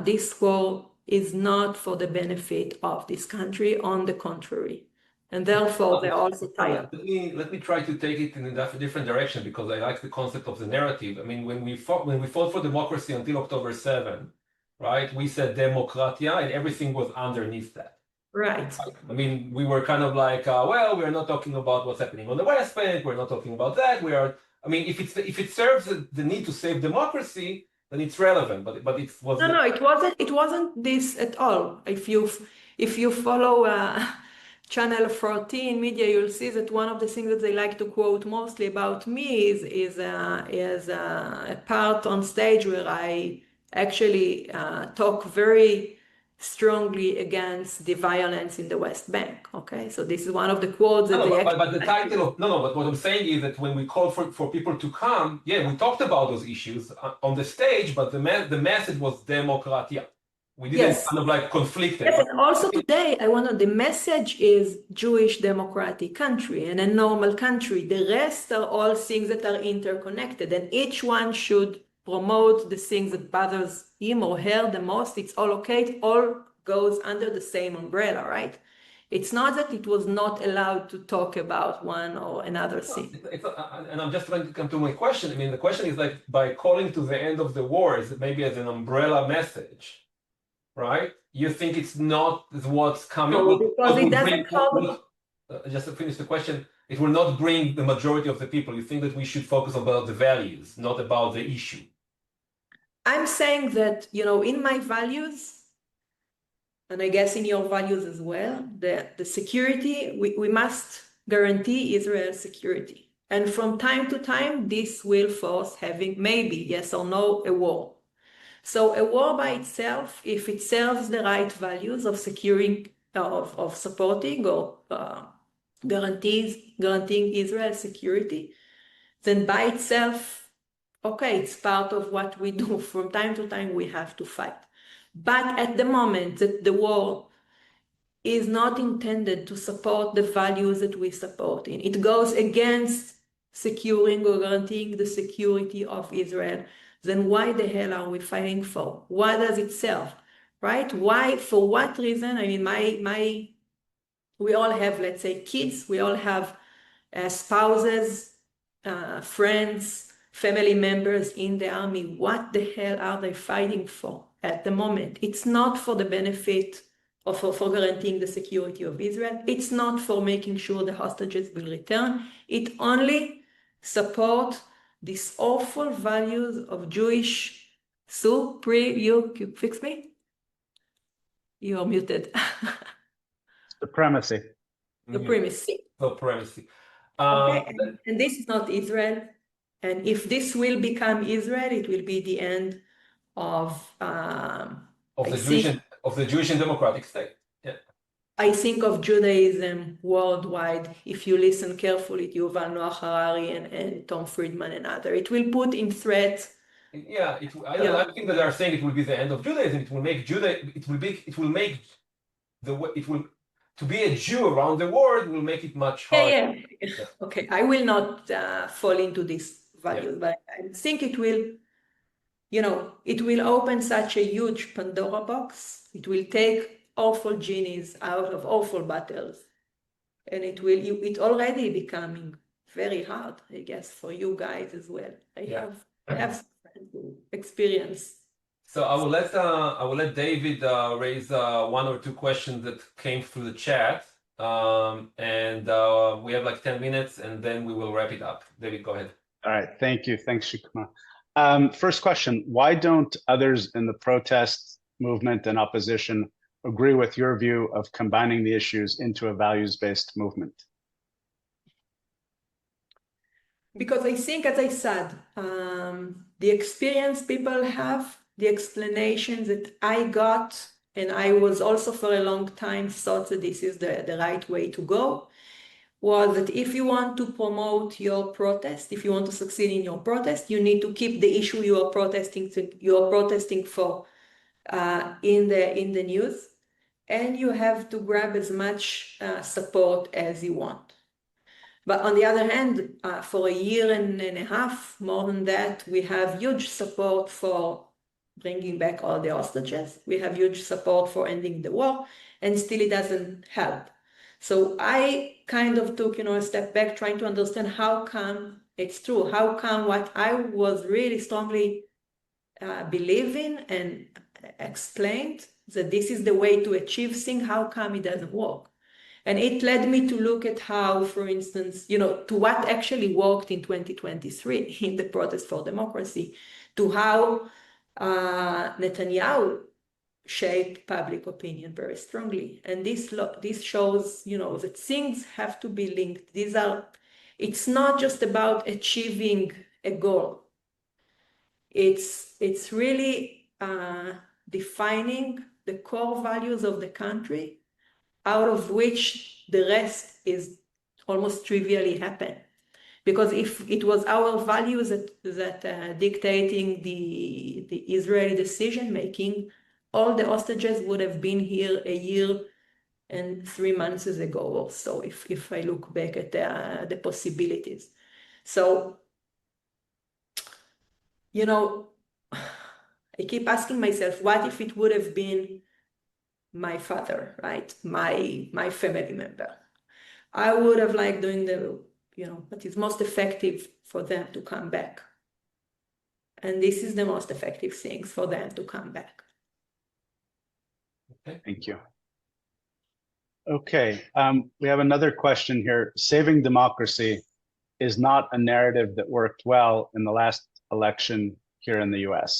this war is not for the benefit of this country, on the contrary. And therefore, they're also tired.
Let me try to take it in a different direction, because I like the concept of the narrative. I mean, when we fought for democracy until October 7, right, we said democratia, and everything was underneath that.
Right.
I mean, we were kind of like, well, we're not talking about what's happening on the West Bank. We're not talking about that. I mean, if it serves the need to save democracy, then it's relevant. But it wasn't.
No, it wasn't this at all. If you follow Channel 14 media, you'll see that one of the things that they like to quote mostly about me is a part on stage where I actually talk very strongly against the violence in the West Bank. Okay, so this is one of the quotes that
but the title of but what I'm saying is that when we called for people to come, yeah, we talked about those issues on the stage, but the message was democratia. We didn't kind of like conflict it.
Yes, and also today, the message is Jewish democratic country and a normal country. The rest are all things that are interconnected, and each one should promote the things that bothers him or her the most. It's all okay. It all goes under the same umbrella, right? It's not that it was not allowed to talk about one or another thing.
And I'm just trying to come to my question. I mean, the question is like, by calling to the end of the war, is it maybe as an umbrella message? Right? You think it's not what's coming?
No, because it doesn't help.
Just to finish the question, it will not bring the majority of the people. You think that we should focus about the values, not about the issue?
I'm saying that, in my values, and I guess in your values as well, the security, we must guarantee Israel's security. And from time to time, this will force having maybe, yes or no, a war. So a war by itself, if it serves the right values of securing, of supporting or guaranteeing Israel's security, then by itself, okay, it's part of what we do. From time to time, we have to fight. But at the moment that the war is not intended to support the values that we support in, it goes against securing or guaranteeing the security of Israel, then why the hell are we fighting for? What does it serve, right? Why, for what reason? I mean, we all have, let's say, kids, we all have spouses, friends, family members in the army. What the hell are they fighting for at the moment? It's not for the benefit or for guaranteeing the security of Israel. It's not for making sure the hostages will return. It only supports these awful values of Jewish you fix me? You're muted.
Supremacy.
Supremacy.
Supremacy.
Okay, and this is not Israel. And if this will become Israel, it will be the end of
the Jewish and democratic state. Yeah.
I think of Judaism worldwide. If you listen carefully to Yuval Noah Harari and Tom Friedman and others, it will put in threat.
Yeah, I think that they are saying it will be the end of Judaism. It will make to be a Jew around the world will make it much harder.
Yeah. Okay, I will not fall into this value, but I think it will, it will open such a huge Pandora box. It will take awful genies out of awful battles, and it's already becoming very hard, I guess, for you guys as well. I have some friends who experience.
So I will let David raise one or two questions that came through the chat, and we have like 10 minutes, and then we will wrap it up. David, go ahead.
All right, thank you. Thanks, Shikma. First question, why don't others in the protest movement and opposition agree with your view of combining the issues into a values-based movement?
Because I think, as I said, the experience people have, the explanations that I got, and I was also for a long time thought that this is the right way to go, was that if you want to promote your protest, if you want to succeed in your protest, you need to keep the issue you are protesting for in the news, and you have to grab as much support as you want. But on the other hand, for a year and a half, more than that, we have huge support for bringing back all the hostages. We have huge support for ending the war, and still it doesn't help. So I kind of took, a step back, trying to understand how come it's true. How come what I was really strongly believing and explained that this is the way to achieve things, how come it doesn't work? And it led me to look at how, for instance, to what actually worked in 2023 in the protest for democracy, to how Netanyahu shaped public opinion very strongly. And this shows, that things have to be linked. It's not just about achieving a goal. It's really defining the core values of the country, out of which the rest is almost trivially happen. Because if it was our values that dictating the Israeli decision-making, all the hostages would have been here a year and 3 months ago or so, if I look back at the possibilities. So, you know, I keep asking myself, what if it would have been my father, right? My family member? I would have liked doing what is most effective for them to come back. And this is the most effective things for them to come back.
Okay, thank you. Okay, we have another question here. Saving democracy is not a narrative that worked well in the last election here in the US.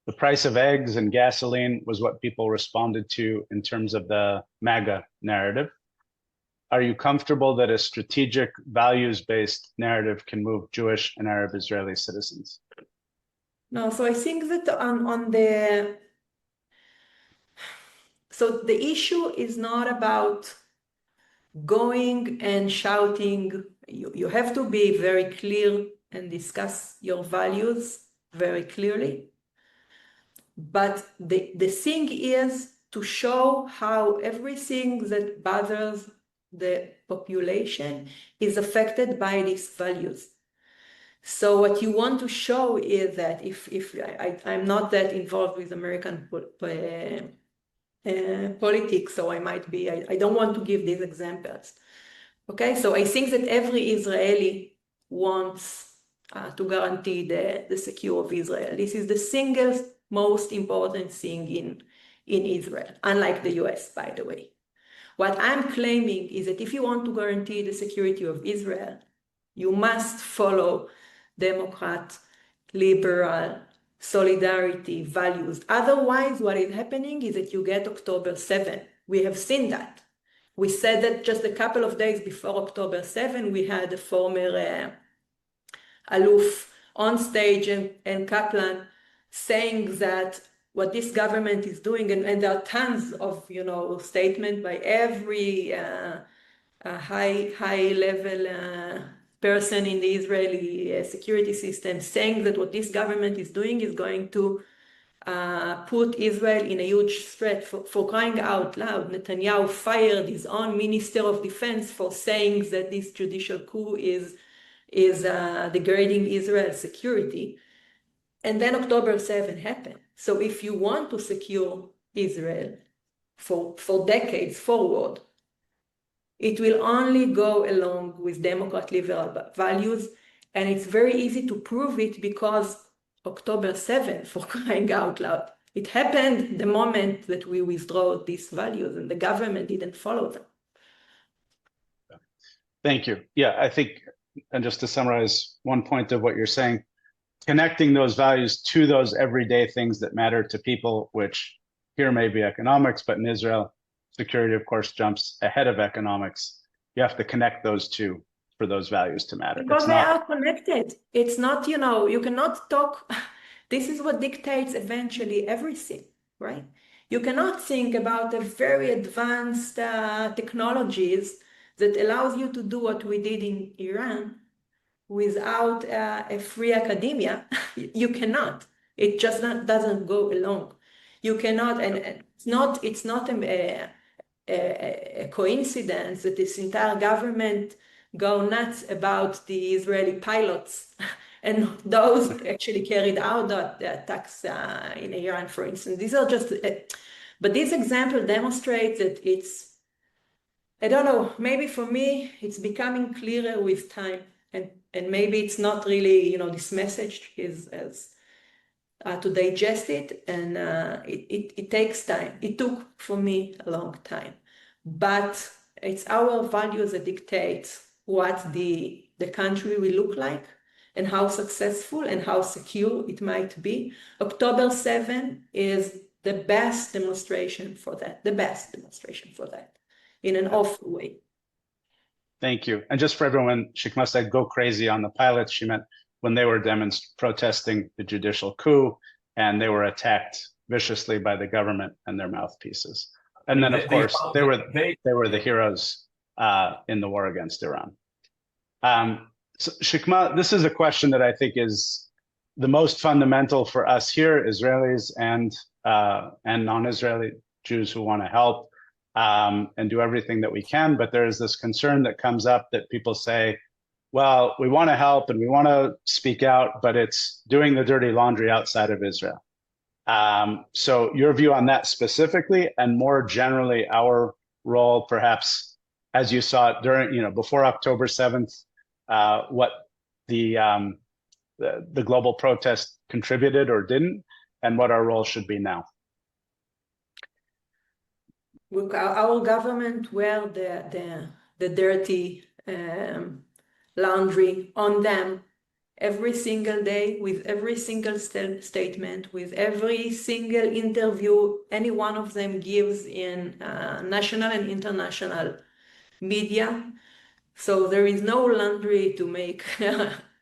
The price of eggs and gasoline was what people responded to in terms of the MAGA narrative. Are you comfortable that a strategic, values-based narrative can move Jewish and Arab Israeli citizens?
No, so I think that so the issue is not about going and shouting. You have to be very clear and discuss your values very clearly. But the thing is to show how everything that bothers the population is affected by these values. So what you want to show is that if I'm not that involved with American politics, so I might be, I don't want to give these examples. Okay, so I think that every Israeli wants to guarantee the security of Israel. This is the single most important thing in Israel, unlike the US, by the way. What I'm claiming is that if you want to guarantee the security of Israel, you must follow Democrat, liberal, solidarity values. Otherwise, what is happening is that you get October 7. We have seen that. We said that just a couple of days before October 7, we had a former Aluf on stage and Kaplan saying that what this government is doing, and there are tons of statements by every high level person in the Israeli security system saying that what this government is doing is going to put Israel in a huge threat. For crying out loud, Netanyahu fired his own Minister of Defense for saying that this judicial coup is degrading Israel's security. And then October 7 happened. So if you want to secure Israel for decades forward, it will only go along with Democrat liberal values. And it's very easy to prove it because October 7, for crying out loud, it happened the moment that we withdraw these values and the government didn't follow them.
Thank you. Yeah, I think, and just to summarize one point of what you're saying, connecting those values to those everyday things that matter to people, which here may be economics, but in Israel, security, of course, jumps ahead of economics. You have to connect those two for those values to matter.
Because they are connected. It's not, you cannot talk. This is what dictates eventually everything, right? You cannot think about the very advanced technologies that allows you to do what we did in Iran without a free academia. You cannot. It just doesn't go along. You cannot, and it's not a coincidence that this entire government go nuts about the Israeli pilots and those actually carried out the attacks in Iran, for instance. These are just, but this example demonstrates that it's, I don't know, maybe for me, it's becoming clearer with time. And maybe it's not really, this message is as to digest it, and it takes time. It took for me a long time, but it's our values that dictate what the country will look like and how successful and how secure it might be. October 7 is the best demonstration for that, in an awful way.
Thank you. And just for everyone, Shikma said go crazy on the pilots. She meant when they were protesting the judicial coup and they were attacked viciously by the government and their mouthpieces. And then, of
They
course,
found
they
that
were the heroes in the war against Iran. So, Shikma, this is a question that I think is the most fundamental for us here, Israelis and non-Israeli Jews who want to help and do everything that we can. But there is this concern that comes up that people say, well, we want to help and we want to speak out, but it's doing the dirty laundry outside of Israel. So your view on that specifically, and more generally, our role, perhaps, as you saw it during, before October 7th, what the global protest contributed or didn't, and what our role should be now.
Look, our government wear the dirty laundry on them every single day, with every single statement, with every single interview any one of them gives in national and international media. So there is no laundry to make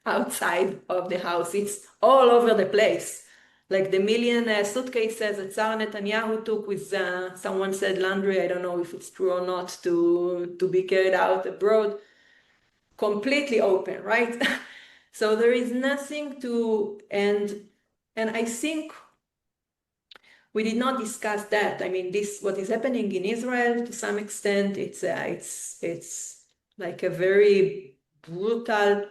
outside of the house. It's all over the place. Like the million suitcases that Tzar Netanyahu took with, someone said laundry, I don't know if it's true or not, to be carried out abroad, completely open, right? So there is nothing to, and I think we did not discuss that. I mean, what is happening in Israel, to some extent, it's like a very brutal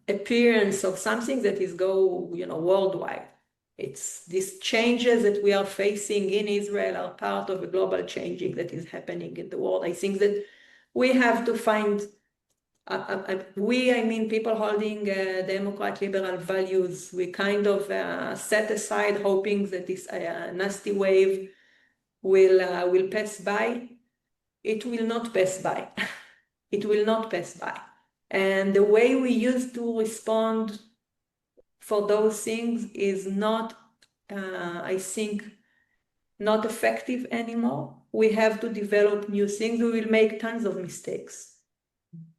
appearance of something that is worldwide. It's these changes that we are facing in Israel are part of a global changing that is happening in the world. I think that we have to find, I mean people holding democrat liberal values, we kind of set aside hoping that this nasty wave will pass by. It will not pass by. It will not pass by. And the way we used to respond for those things is not, I think, not effective anymore. We have to develop new things. We will make tons of mistakes,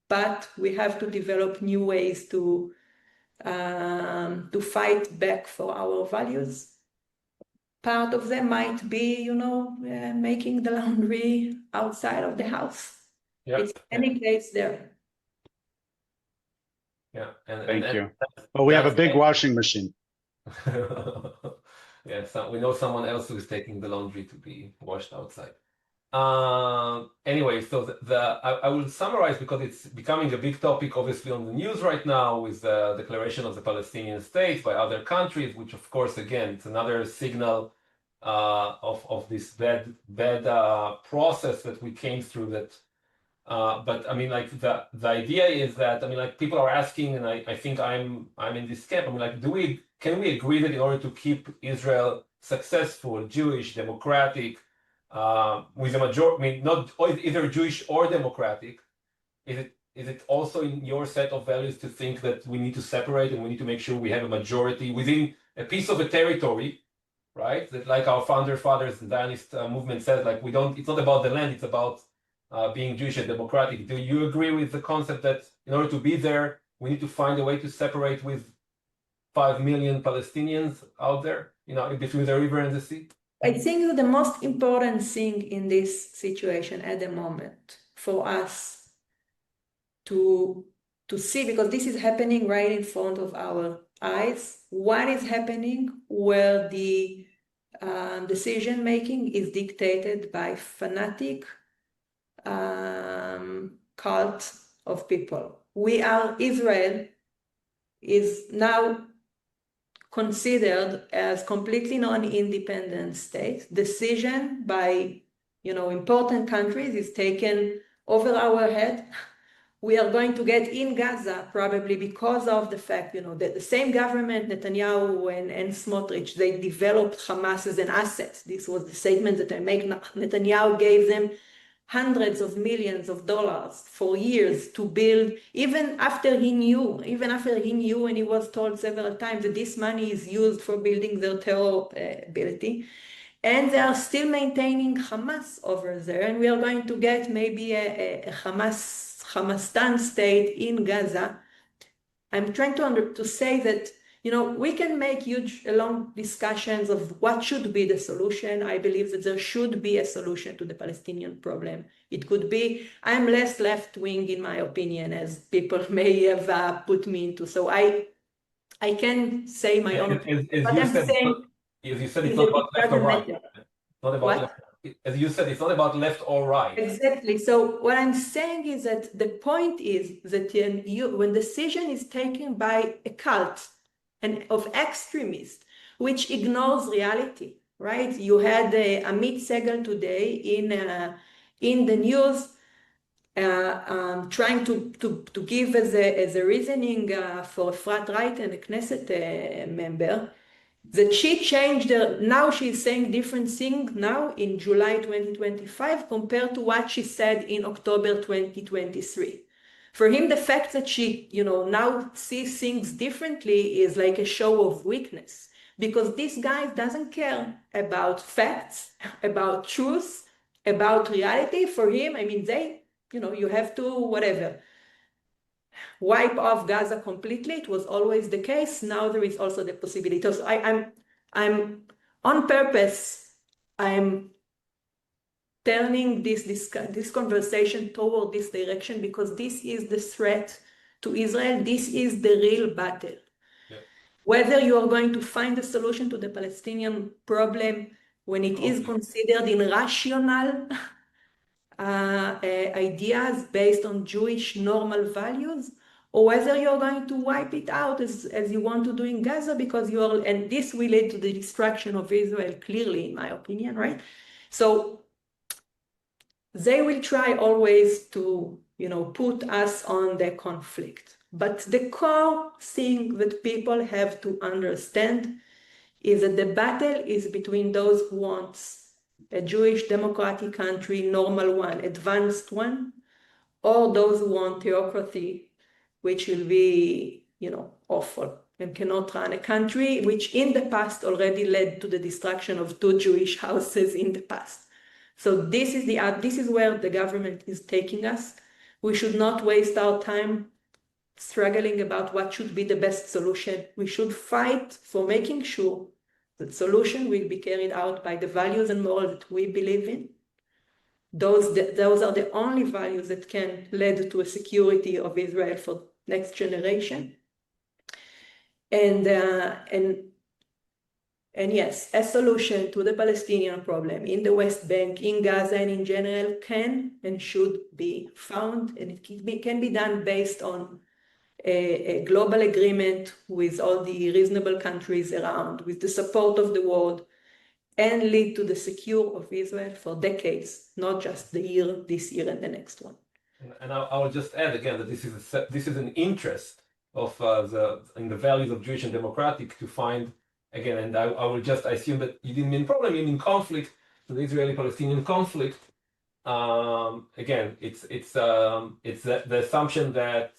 but we have to develop new ways to fight back for our values. Part of them might be, making the laundry outside of the house.
Yep.
It's any case there.
Yeah,
Thank you. Well, we have a big washing machine.
Yeah, so we know someone else who is taking the laundry to be washed outside. Anyway, so I will summarize because it's becoming a big topic, obviously, on the news right now with the declaration of the Palestinian state by other countries, which, of course, again, it's another signal of this bad process that we came through. But I mean, like the idea is that, I mean, like people are asking, and I think I'm in this camp. I mean, like, can we agree that in order to keep Israel successful, Jewish, democratic, with a majority, I mean, not either Jewish or democratic, is it also in your set of values to think that we need to separate and we need to make sure we have a majority within a piece of a territory, right? That, like our founder fathers, the Zionist movement says, like it's not about the land, it's about being Jewish and democratic. Do you agree with the concept that in order to be there, we need to find a way to separate with 5 million Palestinians out there, between the river and the sea?
I think that the most important thing in this situation at the moment for us to see, because this is happening right in front of our eyes, what is happening where the decision making is dictated by fanatic cult of people. Israel is now considered as completely non-independent state. Decision by important countries is taken over our head. We are going to get in Gaza probably because of the fact that the same government, Netanyahu and Smotrich, they developed Hamas as an asset. This was the statement that I make. Netanyahu gave them hundreds of millions of dollars for years to build, even after he knew and he was told several times that this money is used for building their terror ability. And they are still maintaining Hamas over there. And we are going to get maybe a Hamastan state in Gaza. I'm trying to say that we can make huge, long discussions of what should be the solution. I believe that there should be a solution to the Palestinian problem. It could be, I'm less left-wing in my opinion, as people may have put me into. So I can say my own opinion.
As you said, it's not about left or right. Not about left. As you said, it's not about left or right.
Exactly. So what I'm saying is that the point is that when decision is taken by a cult and of extremists, which ignores reality, right? You had Amit Segal today in the news trying to give as a reasoning for Efrat Reiten, a Knesset member, that she changed now she's saying different things now in July 2025 compared to what she said in October 2023. For him, the fact that she, now sees things differently is like a show of weakness, because this guy doesn't care about facts, about truth, about reality. For him, I mean, you have to, whatever, wipe off Gaza completely. It was always the case. Now there is also the possibility. So I'm on purpose, I'm turning this conversation toward this direction, because this is the threat to Israel. This is the real battle. Yeah. Whether you are going to find a solution to the Palestinian problem when it is considered in rational ideas based on Jewish normal values, or whether you're going to wipe it out as you want to do in Gaza, because and this will lead to the destruction of Israel, clearly, in my opinion, right? So they will try always to, put us on the conflict. But the core thing that people have to understand is that the battle is between those who want a Jewish democratic country, normal one, advanced one, or those who want theocracy, which will be, awful and cannot run a country, which in the past already led to the destruction of 2 Jewish houses in the past. So this is where the government is taking us. We should not waste our time struggling about what should be the best solution. We should fight for making sure that solution will be carried out by the values and morals that we believe in. Those are the only values that can lead to a security of Israel for next generation. And yes, a solution to the Palestinian problem in the West Bank, in Gaza, and in general can and should be found, and it can be done based on a global agreement with all the reasonable countries around, with the support of the world, and lead to the secure of Israel for decades, not just this year and the next one.
And I will just add again that this is an interest of in the values of Jewish and democratic to find again, and I assume that you didn't mean problem, you mean conflict, the Israeli-Palestinian conflict. Again, it's the assumption that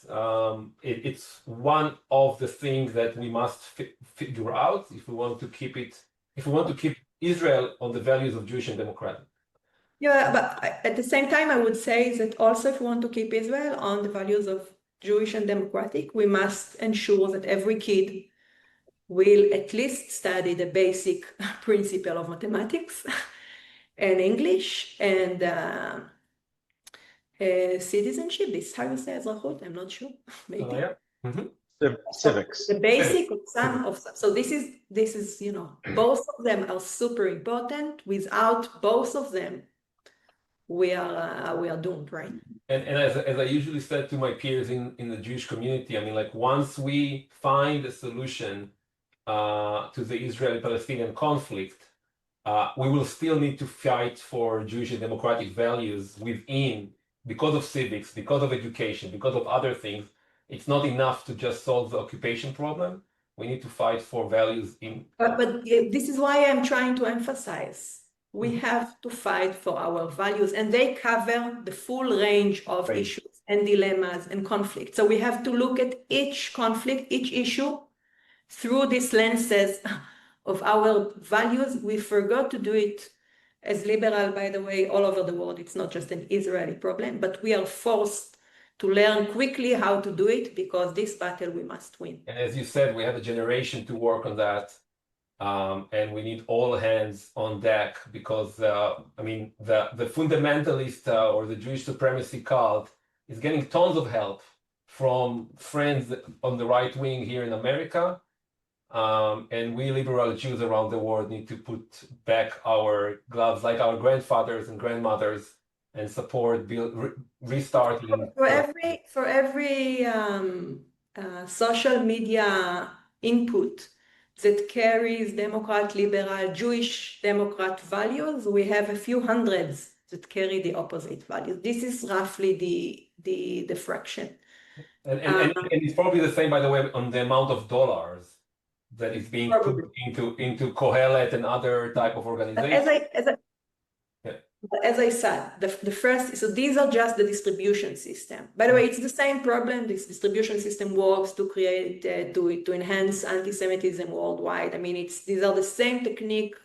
it's one of the things that we must figure out if we want to keep Israel on the values of Jewish and democratic.
Yeah, but at the same time, I would say that also if we want to keep Israel on the values of Jewish and democratic, we must ensure that every kid will at least study the basic principle of mathematics and English and citizenship. This is how you say Ezrachut, I'm not sure. Maybe.
Yeah. Mm-hmm.
Civics.
The basic of some. So this is both of them are super important. Without both of them, we are doomed, right?
And as I usually said to my peers in the Jewish community, I mean, like once we find a solution to the Israeli-Palestinian conflict, we will still need to fight for Jewish and democratic values within, because of civics, because of education, because of other things. It's not enough to just solve the occupation problem. We need to fight for values in.
But this is why I'm trying to emphasize. We have to fight for our values, and they cover the full range of issues and dilemmas and conflicts. So we have to look at each conflict, each issue through these lenses of our values. We forgot to do it as liberal, by the way, all over the world. It's not just an Israeli problem, but we are forced to learn quickly how to do it, because this battle we must win.
And as you said, we have a generation to work on that. And we need all hands on deck because, I mean, the fundamentalist or the Jewish supremacy cult is getting tons of help from friends on the right wing here in America. And we liberal Jews around the world need to put back our gloves like our grandfathers and grandmothers and support restarting.
For every social media input that carries Democrat, liberal, Jewish Democrat values, we have a few hundreds that carry the opposite values. This is roughly the fraction.
And it's probably the same, by the way, on the amount of dollars that is being put into Kohelet and other type of organizations.
As I said, the first, so these are just the distribution system. By the way, it's the same problem. This distribution system works to create, to enhance anti-Semitism worldwide. I mean, these are the same technique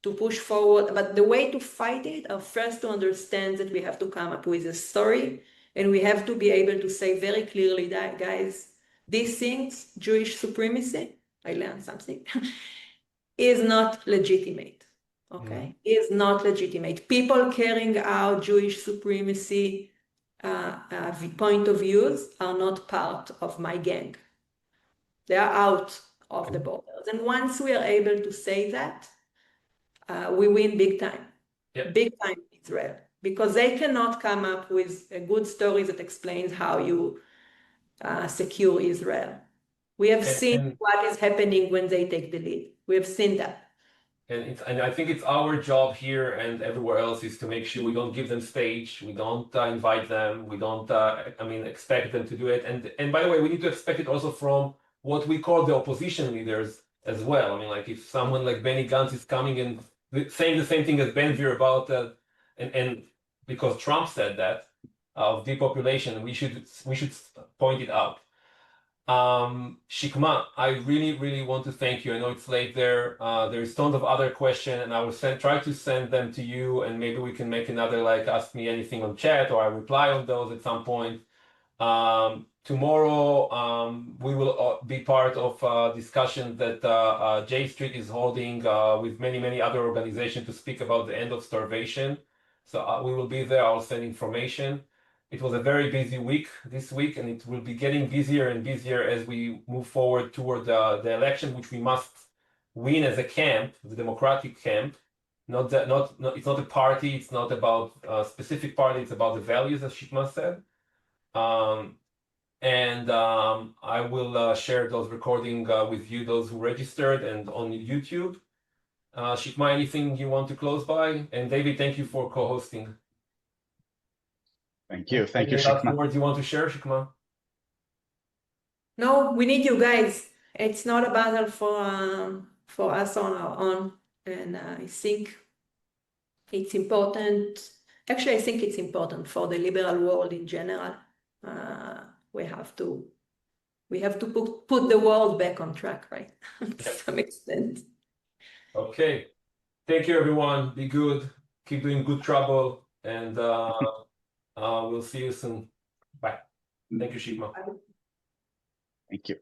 to push forward, but the way to fight it are first to understand that we have to come up with a story, and we have to be able to say very clearly that, guys, these things, Jewish supremacy, I learned something, is not legitimate. Okay, is not legitimate. People carrying out Jewish supremacy point of views are not part of my gang. They are out of the borders. And once we are able to say that, we win big time. Big time Israel. Because they cannot come up with a good story that explains how you secure Israel. We have seen what is happening when they take the lead. We have seen that.
And I think it's our job here and everywhere else is to make sure we don't give them stage, we don't invite them, we don't, expect them to do it. And by the way, we need to expect it also from what we call the opposition leaders as well. I mean, like if someone like Benny Gantz is coming and saying the same thing as Ben-Gvir about, and because Trump said that, of depopulation, we should point it out. Shikma, I really want to thank you. I know it's late there. There's tons of other questions, and I will try to send them to you, and maybe we can make another like ask me anything on chat, or I reply on those at some point. Tomorrow, we will be part of a discussion that J Street is holding with many other organizations to speak about the end of starvation. So we will be there. I'll send information. It was a very busy week this week, and it will be getting busier and busier as we move forward toward the election, which we must win as a camp, the democratic camp. It's not a party. It's not about a specific party. It's about the values, as Shikma said. I will share those recordings with you, those who registered, and on YouTube. Shikma, anything you want to close by? And David, thank you for co-hosting.
Thank you,
Any
Shikma.
last words you want to share, Shikma?
No, we need you guys. It's not a battle for us on our own, and I think it's important. Actually, I think it's important for the liberal world in general. We have to put the world back on track, right? To some extent.
Okay. Thank you, everyone. Be good. Keep doing good trouble, and we'll see you soon. Bye. Thank you, Shikma.
Thank you.